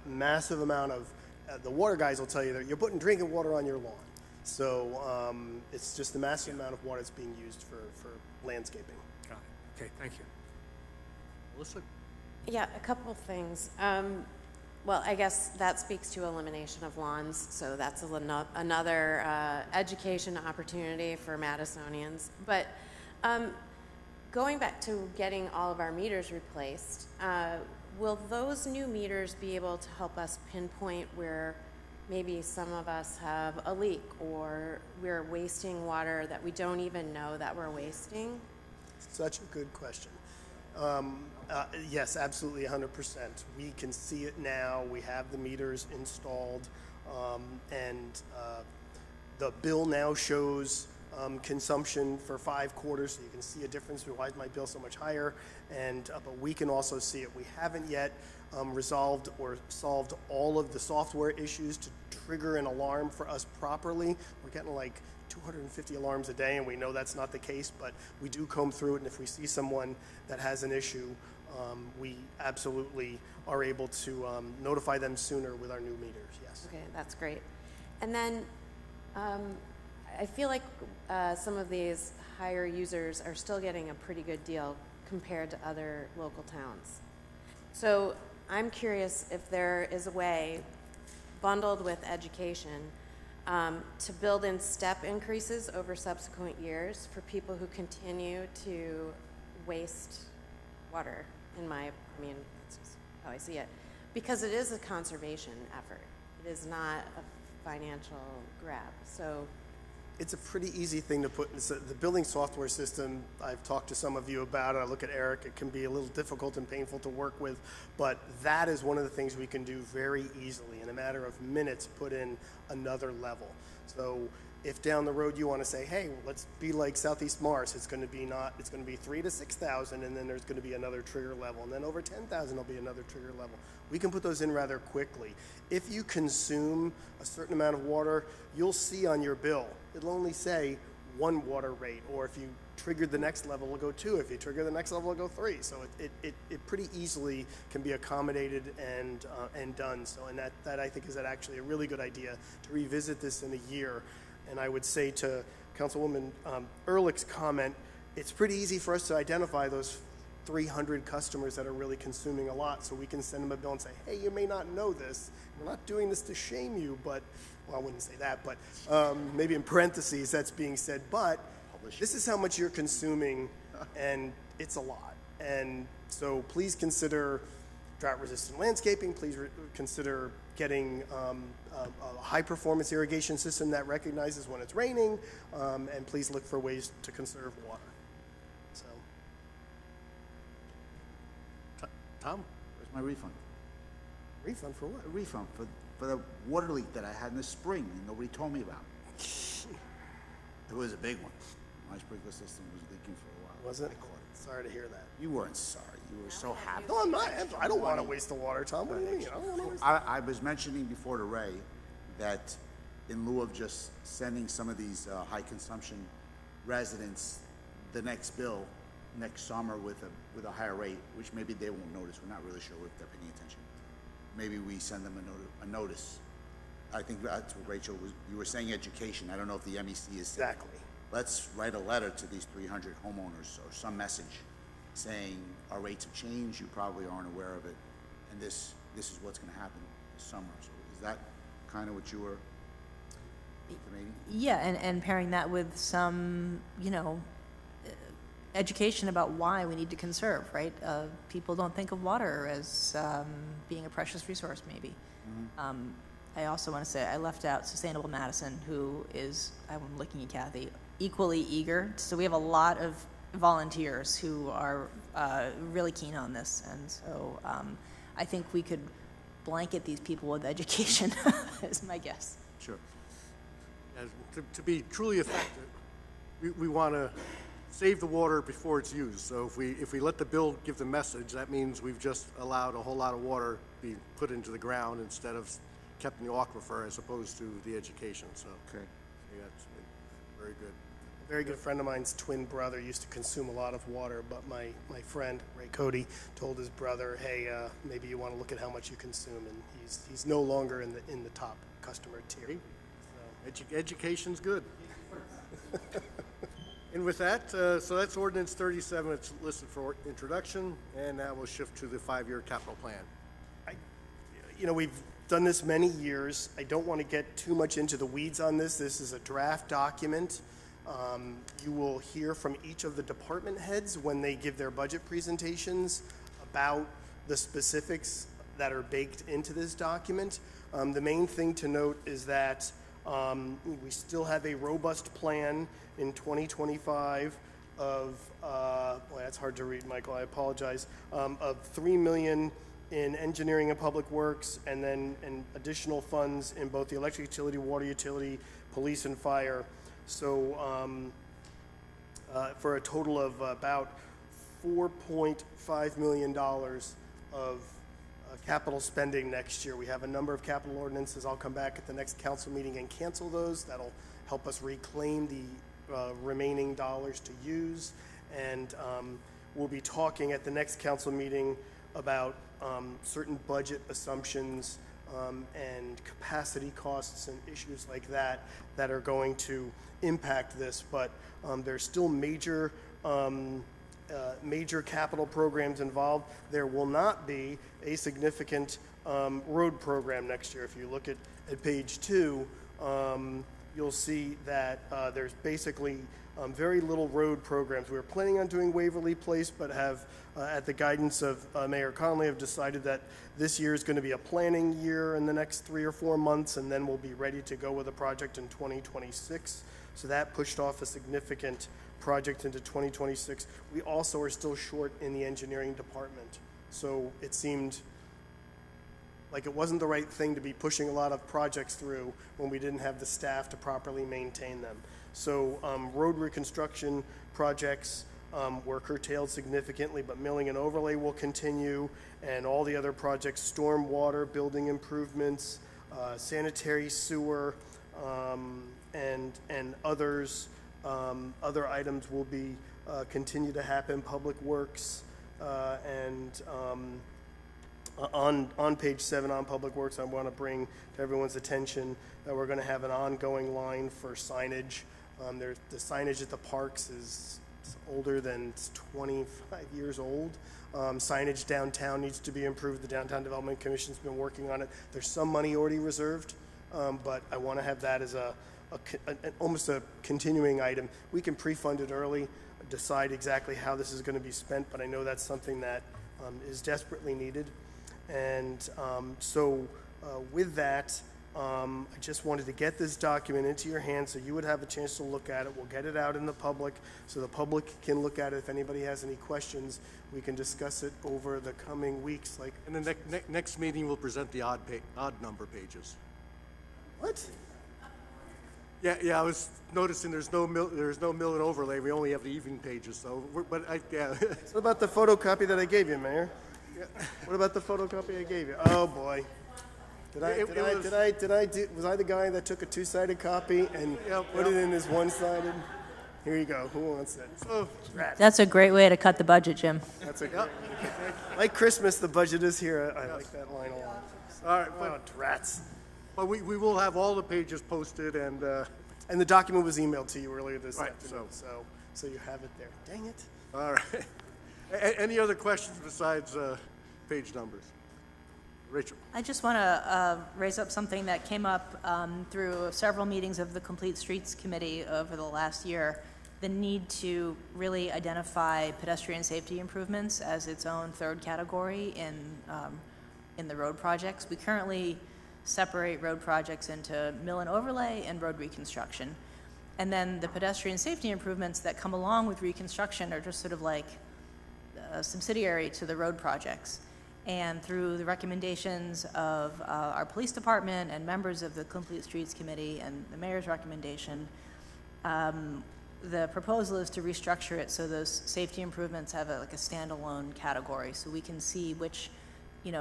S10: massive amount of, the water guys will tell you that you're putting drinking water on your lawn. So it's just the massive amount of water that's being used for landscaping.
S5: Got it. Okay, thank you.
S1: Melissa?
S6: Yeah, a couple of things. Well, I guess that speaks to elimination of lawns, so that's another education opportunity for Madisonians. But going back to getting all of our meters replaced, will those new meters be able to help us pinpoint where maybe some of us have a leak or we're wasting water that we don't even know that we're wasting?
S10: Such a good question. Yes, absolutely 100%. We can see it now. We have the meters installed, and the bill now shows consumption for 5 quarters, so you can see a difference. Why is my bill so much higher? And but we can also see it. We haven't yet resolved or solved all of the software issues to trigger an alarm for us properly. We're getting like 250 alarms a day, and we know that's not the case, but we do comb through it, and if we see someone that has an issue, we absolutely are able to notify them sooner with our new meters, yes.
S6: Okay, that's great. And then I feel like some of these higher users are still getting a pretty good deal compared to other local towns. So I'm curious if there is a way, bundled with education, to build in step increases over subsequent years for people who continue to waste water, that's just how I see it. Because it is a conservation effort. It is not a financial grab. So
S10: it's a pretty easy thing to put. The building software system, I've talked to some of you about it. I look at Eric, it can be a little difficult and painful to work with, but that is one of the things we can do very easily. In a matter of minutes, put in another level. So If down the road you want to say, hey, let's be like Southeast Mars, it's going to be 3 to 6,000, and then there's going to be another trigger level, and then over 10,000 there'll be another trigger level. We can put those in rather quickly. If you consume a certain amount of water, you'll see on your bill, it'll only say 1 water rate, or if you triggered the next level, it'll go 2. If you trigger the next level, it'll go 3. So it pretty easily can be accommodated and done. So, and that I think is actually a really good idea to revisit this in a year. And I would say to Councilwoman Ehrlich's comment, it's pretty easy for us to identify those 300 customers that are really consuming a lot, so we can send them a bill and say, hey, you may not know this. We're not doing this to shame you, but, well, I wouldn't say that, but maybe in parentheses that's being said, but this is how much you're consuming, and it's a lot. And so please consider drought-resistant landscaping. Please consider getting a high-performance irrigation system that recognizes when it's raining, and please look for ways to conserve water. So,
S1: Tom?
S2: Where's my refund?
S10: refund for what?
S2: A refund for the water leak that I had in the spring and nobody told me about. It was a big one. My sprinkler system was leaking for a while.
S10: Was it?
S2: I caught it.
S10: Sorry to hear that.
S2: You weren't sorry. You were so happy.
S10: No, I'm not. I don't want to waste the water, Tom. What do you mean? I don't want to waste
S2: I was mentioning before to Ray that in lieu of just sending some of these high consumption residents the next bill next summer with a higher rate, which maybe they won't notice. We're not really sure if they're paying attention. Maybe we send them a notice. I think that's what Rachel was. You were saying education. I don't know if the MEC is saying.
S10: Exactly.
S2: Let's write a letter to these 300 homeowners or some message saying our rates have changed. You probably aren't aware of it, and this is what's going to happen this summer. So is that kind of what you were intimating?
S4: Yeah, and pairing that with some, education about why we need to conserve, right? People don't think of water as being a precious resource, maybe. Mm-hmm. I also want to say I left out Sustainable Madison, who is, I'm looking at Kathy, equally eager. So we have a lot of volunteers who are really keen on this. And so I think we could blanket these people with education, is my guess.
S2: Sure.
S1: As, to be truly effective, we want to save the water before it's used. So if we let the bill give the message, that means we've just allowed a whole lot of water be put into the ground instead of kept in the aquifer as opposed to the education. So
S2: okay,
S1: yeah, that's very good.
S10: A very good friend of mine's twin brother used to consume a lot of water, but my friend Ray Cody told his brother, hey, maybe you want to look at how much you consume, and he's no longer in the top customer tier.
S1: So. Education's good. And with that, so that's ordinance 37. It's listed for introduction, and now we'll shift to the 5-year capital plan.
S10: We've done this many years. I don't want to get too much into the weeds on this. This is a draft document. You will hear from each of the department heads when they give their budget presentations about the specifics that are baked into this document. The main thing to note is that we still have a robust plan in 2025 of, boy, that's hard to read, Michael, I apologize, of $3 million in engineering and public works, and then additional funds in both the electric utility, water utility, police, and fire. So for a total of about $4.5 million of capital spending next year. We have a number of capital ordinances. I'll come back at the next council meeting and cancel those. That'll help us reclaim the remaining dollars to use. And we'll be talking at the next council meeting about certain budget assumptions and capacity costs and issues like that are going to impact this. But there's still major capital programs involved. There will not be a significant road program next year. If you look at page 2, you'll see that there's basically very little road programs. We were planning on doing Waverly Place, but have, at the guidance of Mayor Conley, have decided that this year is going to be a planning year in the next 3 or 4 months, and then we'll be ready to go with a project in 2026. So that pushed off a significant project into 2026. We also are still short in the engineering department. So it seemed like it wasn't the right thing to be pushing a lot of projects through when we didn't have the staff to properly maintain them. So road reconstruction projects were curtailed significantly, but milling and overlay will continue, and all the other projects, stormwater, building improvements, sanitary sewer, and others, other items will be continue to happen. Public Works and on page 7 on Public Works, I want to bring to everyone's attention that we're going to have an ongoing line for signage. The signage at the parks is older than it's 25 years old. Signage downtown needs to be improved. The Downtown Development Commission's been working on it. There's some money already reserved, but I want to have that as almost a continuing item. We can pre-fund it early, decide exactly how this is going to be spent, but I know that's something that is desperately needed. And so with that, I just wanted to get this document into your hands so you would have a chance to look at it. We'll get it out in the public so the public can look at it. If anybody has any questions, we can discuss it over the coming weeks. Like,
S1: And the next meeting, we'll present the odd number pages.
S10: what?
S1: Yeah, I was noticing there's no mill and overlay. We only have the evening pages, so, yeah.
S10: What about the photocopy that I gave you, Mayor? What about the photocopy I gave you? Oh, boy. Was I the guy that took a two-sided copy and put it in as one-sided? Here you go. Who wants it? Oh,
S4: That's a great way to cut the budget, Jim.
S10: that's a great. Like Christmas, the budget is here. I like that line a lot.
S1: all right,
S10: Oh, rats.
S1: but we will have all the pages posted, and
S10: And the document was emailed to you earlier this
S1: Right,
S10: afternoon, so you have it there. Dang it.
S1: all right. Any other questions besides page numbers? Rachel?
S4: I just want to raise up something that came up through several meetings of the Complete Streets Committee over the last year, the need to really identify pedestrian safety improvements as its own third category in the road projects. We currently separate road projects into mill and overlay and road reconstruction. And then the pedestrian safety improvements that come along with reconstruction are just sort of like subsidiary to the road projects. And through the recommendations of our police department and members of the Complete Streets Committee and the mayor's recommendation, the proposal is to restructure it so those safety improvements have like a standalone category, so we can see which,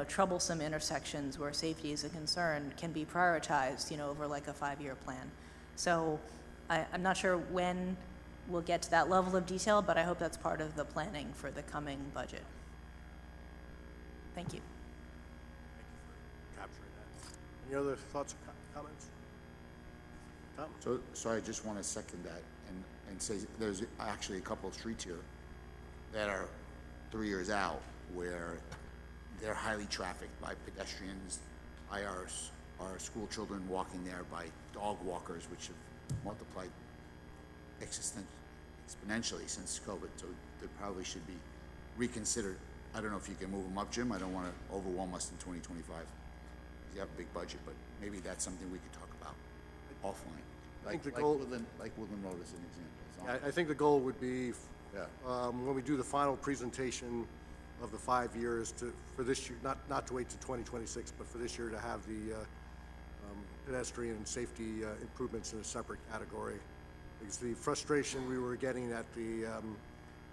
S4: troublesome intersections where safety is a concern can be prioritized, over like a 5-year plan. So I'm not sure when we'll get to that level of detail, but I hope that's part of the planning for the coming budget. Thank you.
S1: Capturing that. Any other thoughts or comments? Tom?
S2: So I just want to second that and say there's actually a couple of streets here that are 3 years out where they're highly trafficked by pedestrians, by our school children walking there, by dog walkers, which have multiplied exponentially since COVID. So they probably should be reconsidered. I don't know if you can move them up, Jim. I don't want to overwhelm us in 2025. You have a big budget, but maybe that's something we could talk about offline.
S1: I think the goal,
S2: like Woodland Road as an example.
S1: I think the goal would be,
S2: Yeah.
S1: when we do the final presentation of the 5 years for this year, not to wait to 2026, but for this year to have the pedestrian and safety improvements in a separate category. Because the frustration we were getting at the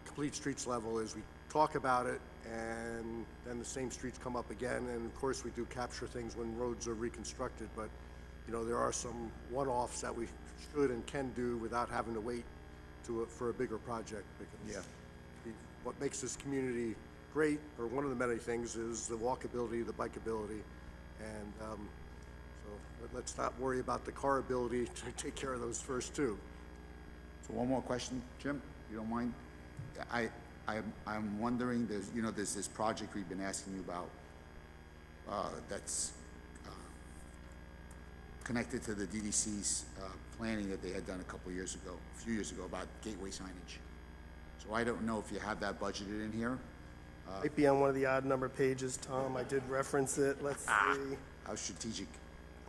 S1: Complete Streets level is we talk about it and then the same streets come up again, and of course we do capture things when roads are reconstructed, but there are some one-offs that we should and can do without having to wait for a bigger project, because what makes this community great, or one of the many things, is the walkability, the bikeability, and so let's not worry about the car ability to take care of those first two.
S2: So one more question, Jim, if you don't mind. I'm wondering, there's this project we've been asking you about that's connected to the DDC's planning that they had done a few years ago about gateway signage. So I don't know if you have that budgeted in here.
S10: Might be on one of the odd number pages, Tom. I did reference it. Let's see.
S2: How strategic.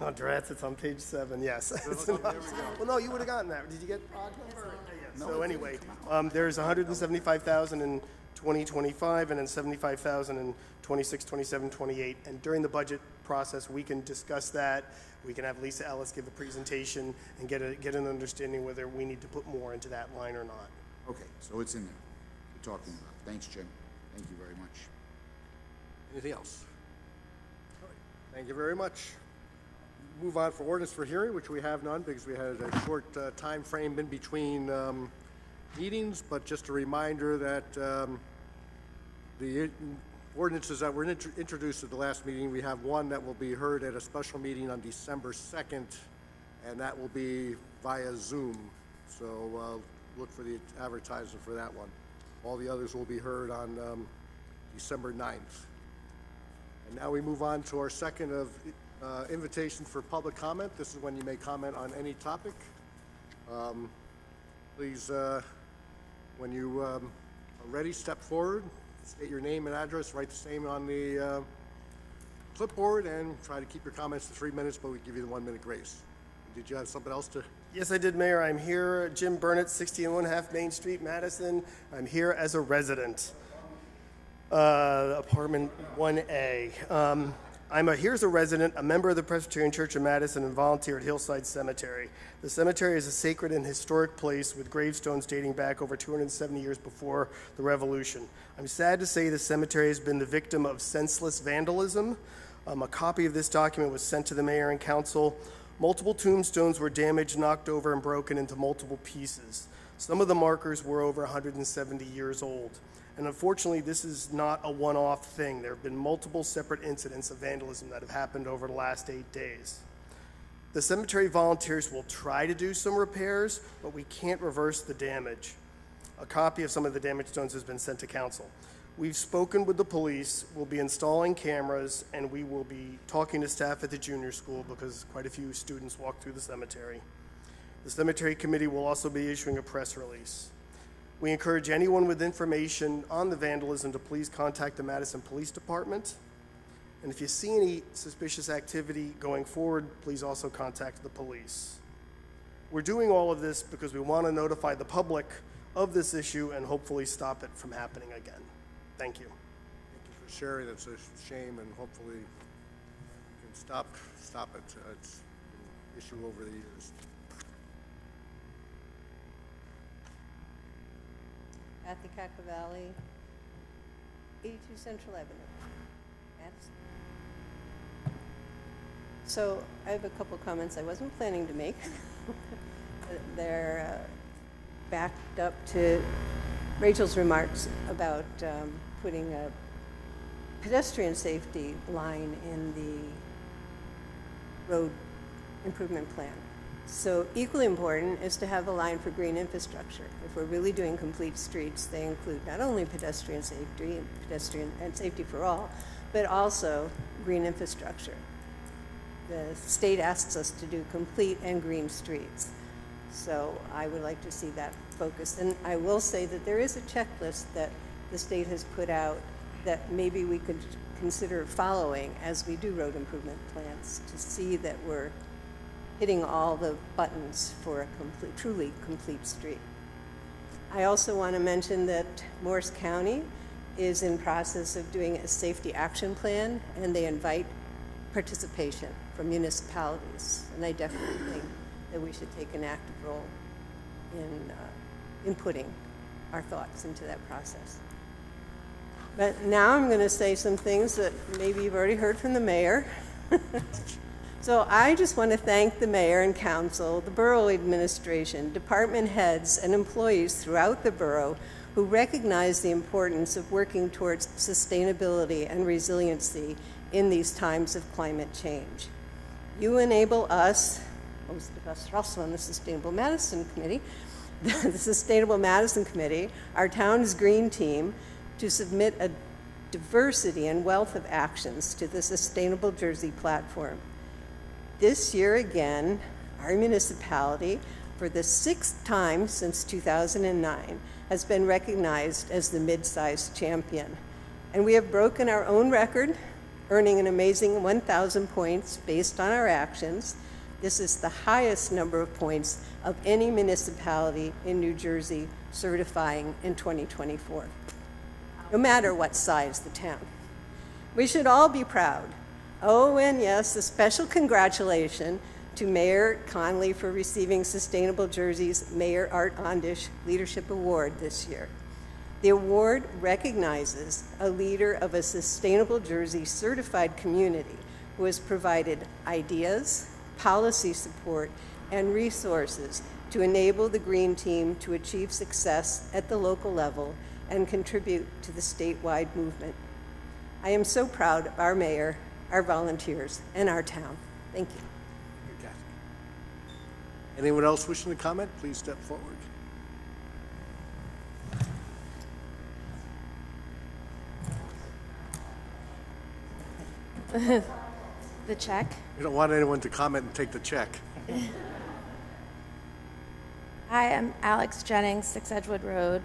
S10: Oh, drats, it's on page 7, yes. Well, no, you would have gotten that. Did you get odd number? Yeah. So anyway, there's $175,000 in 2025, and then 75,000 in 26, 27, 28. And during the budget process, we can discuss that. We can have Lisa Ellis give a presentation and get an understanding whether we need to put more into that line or not.
S2: Okay, so it's in there. We're talking about. Thanks, Jim. Thank you very much.
S1: Anything else? All right, thank you very much. Move on for ordinance for hearing, which we have none because we had a short time frame in between meetings, but just a reminder that the ordinances that were introduced at the last meeting, we have one that will be heard at a special meeting on December 2nd, and that will be via Zoom. So look for the advertisement for that one. All the others will be heard on December 9th. And now we move on to our second of invitation for public comment. This is when you may comment on any topic. Please, when you are ready, step forward, state your name and address, write the same on the clipboard, and try to keep your comments to 3 minutes, but we give you the 1 minute grace. Did you have something else to?
S10: Yes, I did, Mayor. I'm here, Jim Burnett, 60½ Main Street, Madison. I'm here as a resident. Apartment 1A. Here's a resident, a member of the Presbyterian Church of Madison, and volunteer at Hillside Cemetery. The cemetery is a sacred and historic place with gravestones dating back over 270 years before the Revolution. I'm sad to say the cemetery has been the victim of senseless vandalism. A copy of this document was sent to the mayor and council. Multiple tombstones were damaged, knocked over, and broken into multiple pieces. Some of the markers were over 170 years old. And unfortunately, this is not a one-off thing. There have been multiple separate incidents of vandalism that have happened over the last 8 days. The cemetery volunteers will try to do some repairs, but we can't reverse the damage. A copy of some of the damaged stones has been sent to council. We've spoken with the police, we'll be installing cameras, and we will be talking to staff at the junior school because quite a few students walk through the cemetery. The cemetery committee will also be issuing a press release. We encourage anyone with information on the vandalism to please contact the Madison Police Department. And if you see any suspicious activity going forward, please also contact the police. We're doing all of this because we want to notify the public of this issue and hopefully stop it from happening again. Thank you.
S1: Thank you for sharing. It's a shame, and hopefully we can stop it. It's an issue over the years.
S11: Kathy Cacavalli, 82 Central Avenue, Madison. So I have a couple comments I wasn't planning to make. They're backed up to Rachel's remarks about putting a pedestrian safety line in the road improvement plan. So equally important is to have a line for green infrastructure. If we're really doing complete streets, they include not only pedestrian and safety for all, but also green infrastructure. The state asks us to do complete and green streets. So I would like to see that focused. And I will say that there is a checklist that the state has put out that maybe we could consider following as we do road improvement plans to see that we're hitting all the buttons for a truly complete street. I also want to mention that Morris County is in process of doing a safety action plan, and they invite participation from municipalities. And I definitely think that we should take an active role in inputting our thoughts into that process. But now I'm going to say some things that maybe you've already heard from the mayor. So I just want to thank the mayor and council, the borough administration, department heads, and employees throughout the borough who recognize the importance of working towards sustainability and resiliency in these times of climate change. You enable us, most of us are also on the Sustainable Madison Committee, the Sustainable Madison Committee, our town's green team, to submit a diversity and wealth of actions to the Sustainable Jersey platform. This year again, our municipality, for the 6th time since 2009, has been recognized as the mid-sized champion. And we have broken our own record, earning an amazing 1,000 points based on our actions. This is the highest number of points of any municipality in New Jersey certifying in 2024. no matter what size the town. We should all be proud. Oh, and yes, a special congratulations to Mayor Conley for receiving Sustainable Jersey's Mayor Art Ondish Leadership Award this year. The award recognizes a leader of a Sustainable Jersey certified community who has provided ideas, policy support, and resources to enable the Green Team to achieve success at the local level and contribute to the statewide movement. I am so proud of our mayor, our volunteers, and our town. Thank you.
S1: Thank you, Kathy. Anyone else wishing to comment, please step forward.
S6: The check.
S1: We don't want anyone to comment and take the check.
S6: Hi, I'm Alex Jennings, 6 Edgewood Road.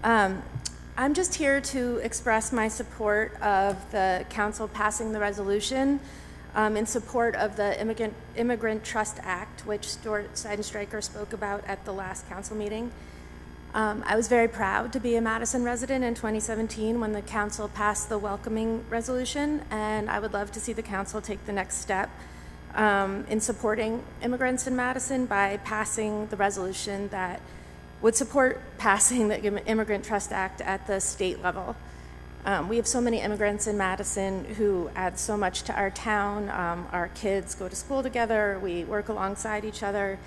S6: I'm just here to express my support of the council passing the resolution in support of the Immigrant Trust Act, which Stuart Seidenstreicher spoke about at the last council meeting. I was very proud to be a Madison resident in 2017 when the council passed the welcoming resolution, and I would love to see the council take the next step in supporting immigrants in Madison by passing the resolution that would support passing the Immigrant Trust Act at the state level. We have so many immigrants in Madison who add so much to our town. Our kids go to school together, we work alongside each other,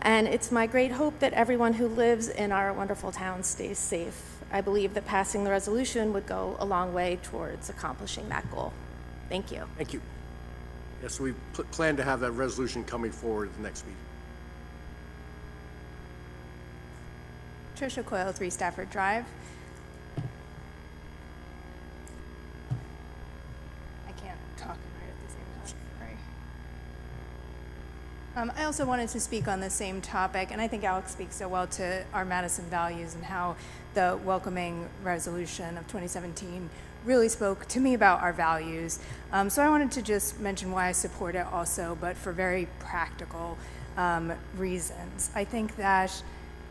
S6: and it's my great hope that everyone who lives in our wonderful town stays safe. I believe that passing the resolution would go a long way towards accomplishing that goal. Thank you.
S1: Thank you. Yes, we plan to have that resolution coming forward at the next meeting.
S12: Tricia Coyle, 3 Stafford Drive. I can't talk and write at the same time, sorry. I also wanted to speak on the same topic, and I think Alex speaks so well to our Madison values and how the welcoming resolution of 2017 really spoke to me about our values. So I wanted to just mention why I support it also, but for very practical reasons. I think that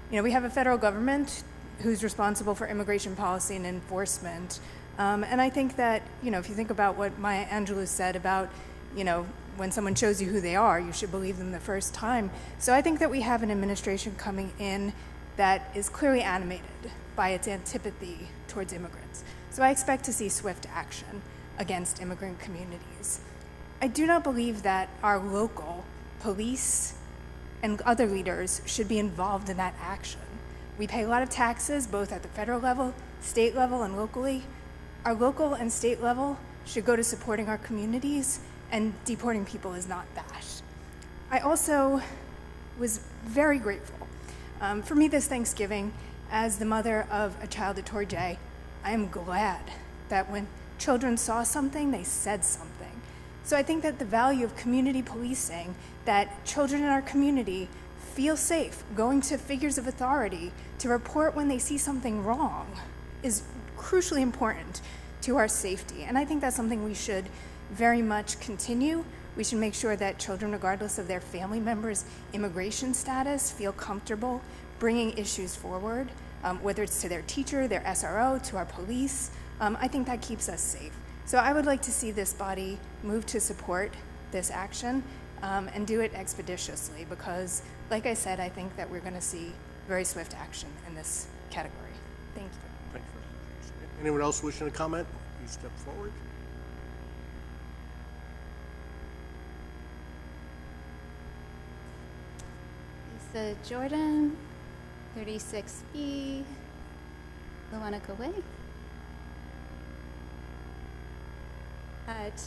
S12: we have a federal government who's responsible for immigration policy and enforcement. And I think that, if you think about what Maya Angelou said about, when someone shows you who they are, you should believe them the first time. So I think that we have an administration coming in that is clearly animated by its antipathy towards immigrants. So I expect to see swift action against immigrant communities. I do not believe that our local police and other leaders should be involved in that action. We pay a lot of taxes, both at the federal level, state level, and locally. Our local and state level should go to supporting our communities, and deporting people is not that. I also was very grateful. For me this Thanksgiving, as the mother of a child at Torrey J, I am glad that when children saw something, they said something. So I think that the value of community policing, that children in our community feel safe going to figures of authority to report when they see something wrong, is crucially important to our safety. And I think that's something we should very much continue. We should make sure that children, regardless of their family members' immigration status, feel comfortable bringing issues forward, whether it's to their teacher, their SRO, to our police. I think that keeps us safe. So I would like to see this body move to support this action and do it expeditiously because, like I said, I think that we're going to see very swift action in this category. Thank you.
S1: Thank you. Anyone else wishing to comment? Please step forward.
S13: Lisa Jordan, 36B, Lewannica Way.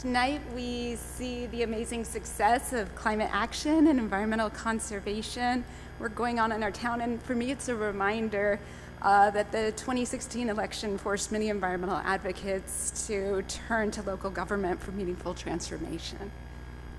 S13: Tonight we see the amazing success of climate action and environmental conservation we're going on in our town, and for me it's a reminder that the 2016 election forced many environmental advocates to turn to local government for meaningful transformation.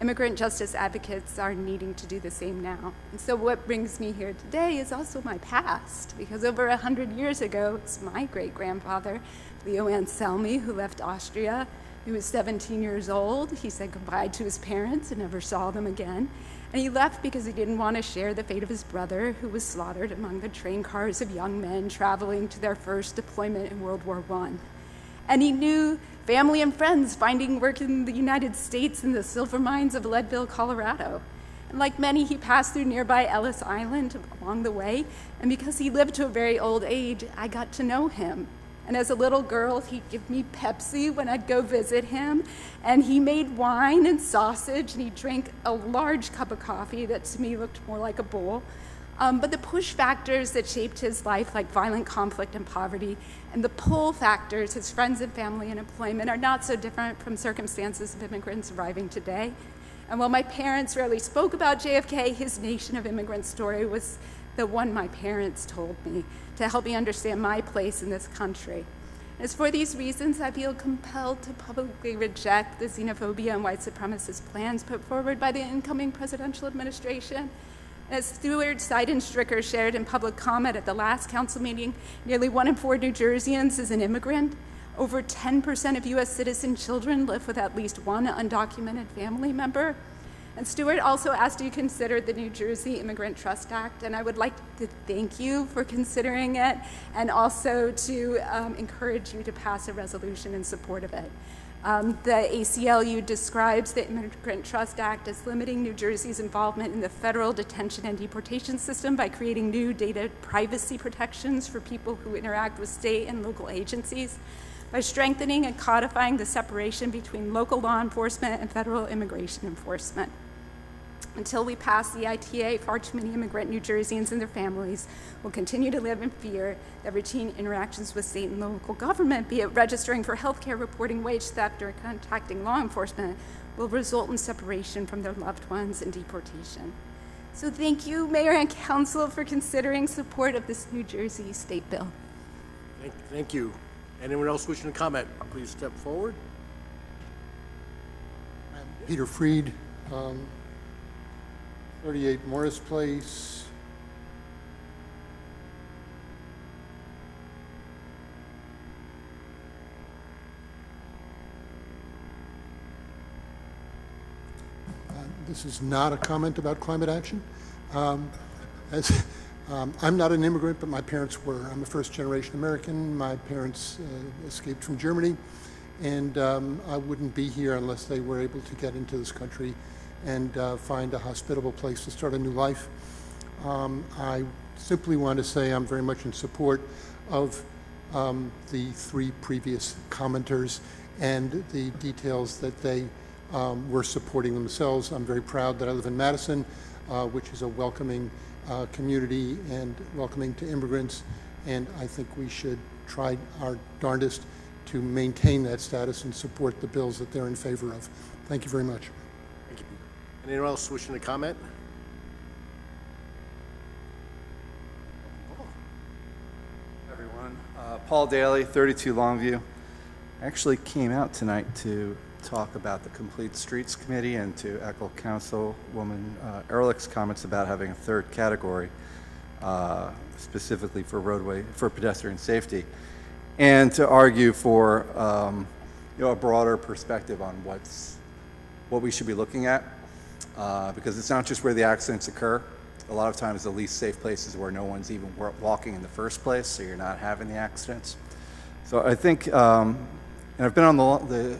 S13: Immigrant justice advocates are needing to do the same now. And so what brings me here today is also my past, because over 100 years ago, it's my great-grandfather, Leo Anselmi, who left Austria. He was 17 years old. He said goodbye to his parents and never saw them again. And he left because he didn't want to share the fate of his brother, who was slaughtered among the train cars of young men traveling to their first deployment in World War I. And he knew family and friends finding work in the United States in the silver mines of Leadville, Colorado. And like many, he passed through nearby Ellis Island along the way, and because he lived to a very old age, I got to know him. And as a little girl, he'd give me Pepsi when I'd go visit him, and he made wine and sausage, and he drank a large cup of coffee that to me looked more like a bowl. But the push factors that shaped his life, like violent conflict and poverty, and the pull factors, his friends and family and employment, are not so different from circumstances of immigrants arriving today. And while my parents rarely spoke about JFK, his Nation of Immigrants story was the one my parents told me to help me understand my place in this country. It's for these reasons I feel compelled to publicly reject the xenophobia and white supremacist plans put forward by the incoming presidential administration. As Stuart Seidenstricker shared in public comment at the last council meeting, nearly 1 in 4 New Jerseyans is an immigrant. Over 10% of U.S. citizen children live with at least one undocumented family member. And Stuart also asked you to consider the New Jersey Immigrant Trust Act, and I would like to thank you for considering it, and also to encourage you to pass a resolution in support of it. The ACLU describes the Immigrant Trust Act as limiting New Jersey's involvement in the federal detention and deportation system by creating new data privacy protections for people who interact with state and local agencies, by strengthening and codifying the separation between local law enforcement and federal immigration enforcement. Until we pass the ITA, far too many immigrant New Jerseyans and their families will continue to live in fear that routine interactions with state and local government, be it registering for health care, reporting wage theft, or contacting law enforcement, will result in separation from their loved ones and deportation. So thank you, Mayor and Council, for considering support of this New Jersey state bill.
S1: Thank you. Anyone else wishing to comment, please step forward.
S14: Peter Freed, 38 Morris Place. This is not a comment about climate action. I'm not an immigrant, but my parents were. I'm a first-generation American. My parents escaped from Germany, and I wouldn't be here unless they were able to get into this country and find a hospitable place to start a new life. I simply want to say I'm very much in support of the 3 previous commenters and the details that they were supporting themselves. I'm very proud that I live in Madison, which is a welcoming community and welcoming to immigrants, and I think we should try our darndest to maintain that status and support the bills that they're in favor of. Thank you very much.
S1: Thank you. Anyone else wishing to comment?
S15: Everyone, Paul Daly, 32 Longview. I actually came out tonight to talk about the Complete Streets Committee and to echo Councilwoman Ehrlich's comments about having a 3rd category specifically for pedestrian safety, and to argue for a broader perspective on what we should be looking at, because it's not just where the accidents occur. A lot of times the least safe places where no one's even walking in the first place, so you're not having the accidents. So I think, and I've been on the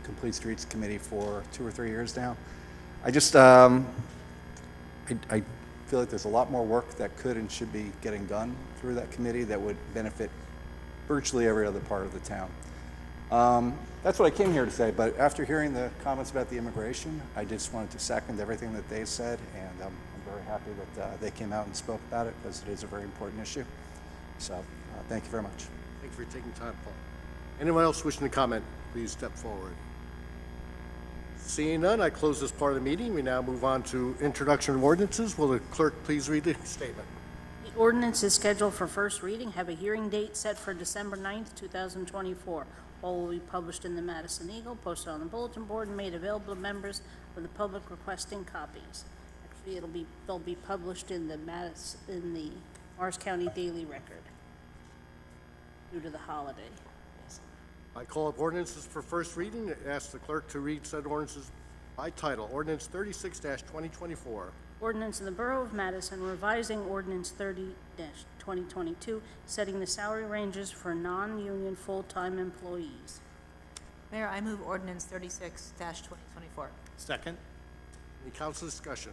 S15: Complete Streets Committee for 2 or 3 years now. I just, I feel like there's a lot more work that could and should be getting done through that committee that would benefit virtually every other part of the town. That's what I came here to say, but after hearing the comments about the immigration, I just wanted to second everything that they said, and I'm very happy that they came out and spoke about it, because it is a very important issue. So thank you very much.
S1: Thank you for taking time, Paul. Anyone else wishing to comment, please step forward. Seeing none, I close this part of the meeting. We now move on to introduction of ordinances. Will the clerk please read the statement?
S8: The ordinance is scheduled for first reading, have a hearing date set for December 9th, 2024. All will be published in the Madison Eagle, posted on the bulletin board, and made available to members of the public requesting copies. Actually, they'll be published in the Morris County Daily Record due to the holiday.
S1: I call up ordinances for first reading. Ask the clerk to read said ordinances By title, ordinance 36-2024.
S8: Ordinance in the Borough of Madison revising Ordinance 30-2022, setting the salary ranges for non-union full-time employees.
S4: Mayor, I move ordinance 36-2024.
S3: Second?
S1: Any council discussion?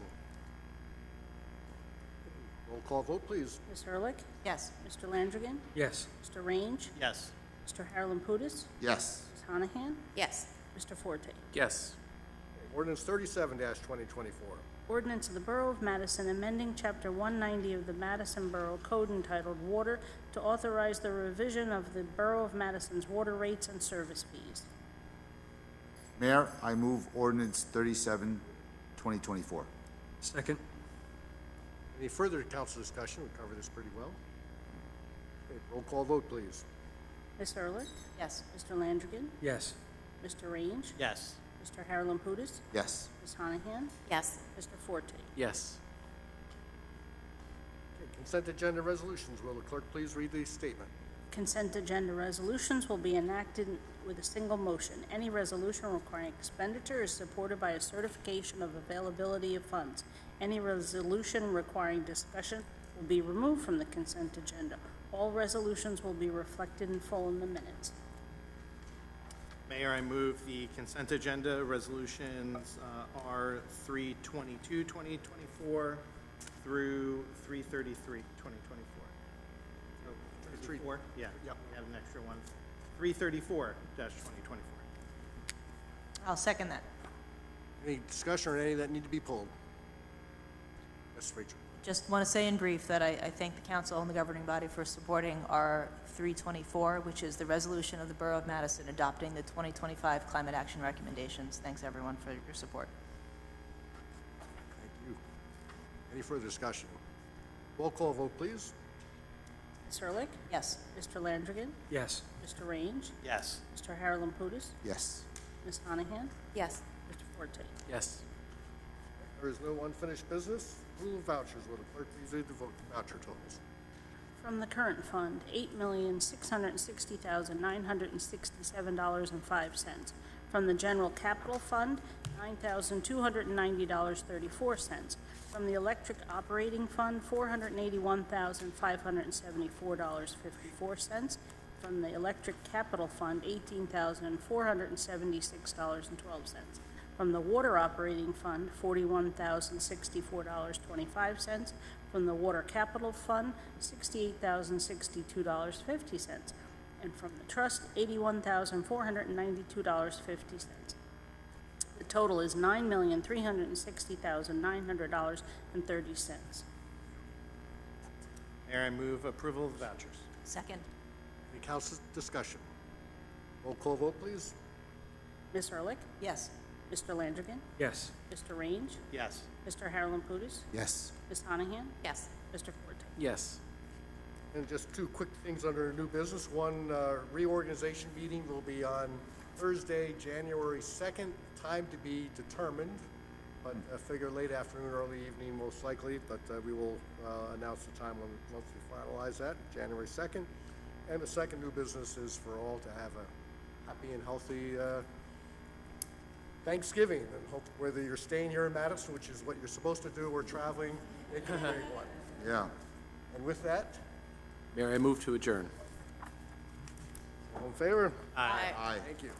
S1: Roll call vote, please.
S8: Ms. Ehrlich?
S4: Yes.
S8: Mr. Landrigan?
S5: Yes.
S8: Mr. Range?
S3: Yes.
S8: Mr. Harlan Pudis?
S2: Yes.
S8: Ms. Hanahan?
S6: Yes.
S8: Mr. Forte?
S7: Yes.
S1: Ordinance 37-2024.
S8: Ordinance of the Borough of Madison amending Chapter 190 of the Madison Borough Code entitled Water to authorize the revision of the Borough of Madison's water rates and service fees.
S2: Mayor, I move ordinance 37, 2024.
S5: Second.
S1: Any further council discussion? We covered this pretty well. Okay, roll call vote, please.
S8: Ms. Ehrlich?
S4: Yes.
S8: Mr. Landrigan?
S5: Yes.
S8: Mr. Range?
S3: Yes.
S8: Mr. Harlan Pudis?
S2: Yes.
S8: Ms. Hanahan?
S6: Yes.
S8: Mr. Forte?
S7: Yes.
S1: Okay, consent agenda resolutions. Will the clerk please read the statement?
S8: Consent agenda resolutions will be enacted with a single motion. Any resolution requiring expenditure is supported by a certification of availability of funds. Any resolution requiring discussion will be removed from the consent agenda. All resolutions will be reflected in full in the minutes.
S3: Mayor, I move the consent agenda resolutions R 322, 2024 through 333, 2024. Oh, 34? Yeah,
S1: Yep.
S3: we have an extra one. 334-2024.
S4: I'll second that.
S1: Any discussion or any that need to be pulled? Yes, Rachel.
S4: Just want to say in brief that I thank the council and the governing body for supporting our 324, which is the resolution of the Borough of Madison adopting the 2025 climate action recommendations. Thanks, everyone, for your support.
S1: Thank you. Any further discussion? Roll call vote, please.
S8: Ms. Ehrlich?
S4: Yes.
S8: Mr. Landrigan?
S5: Yes.
S8: Mr. Range?
S3: Yes.
S8: Mr. Harlan Pudis?
S2: Yes.
S8: Ms. Hanahan?
S6: Yes.
S8: Mr. Forte?
S7: Yes.
S1: There is no unfinished business. Approval of vouchers. Will the clerk please read the voucher totals?
S8: From the current fund, $8,660,967.05. From the general capital fund, $9,290.34. From the electric operating fund, $481,574.54. From the electric capital fund, $18,476.12. From the water operating fund, $41,064.25. From the water capital fund, $68,062.50. And from the trust, $81,492.50. The total is $9,360,900.30.
S3: Mayor, I move approval of the vouchers.
S4: Second.
S1: Any council discussion? Roll call vote, please.
S8: Ms. Ehrlich?
S4: Yes.
S8: Mr. Landrigan?
S5: Yes.
S8: Mr. Range?
S3: Yes.
S8: Mr. Harlan Pudis?
S2: Yes.
S8: Ms. Hanahan?
S6: Yes.
S8: Mr. Forte?
S7: Yes.
S1: And just two quick things under new business. One, reorganization meeting will be on Thursday, January 2nd, time to be determined, but I figure late afternoon, early evening most likely, but we will announce the time once we finalize that, January 2nd. And the second new business is for all to have a happy and healthy Thanksgiving, and hope whether you're staying here in Madison, which is what you're supposed to do, or traveling, make it a great one.
S2: Yeah.
S1: And with that,
S7: Mayor, I move to adjourn.
S1: all in favor?
S3: Aye.
S2: Aye.
S1: Thank you.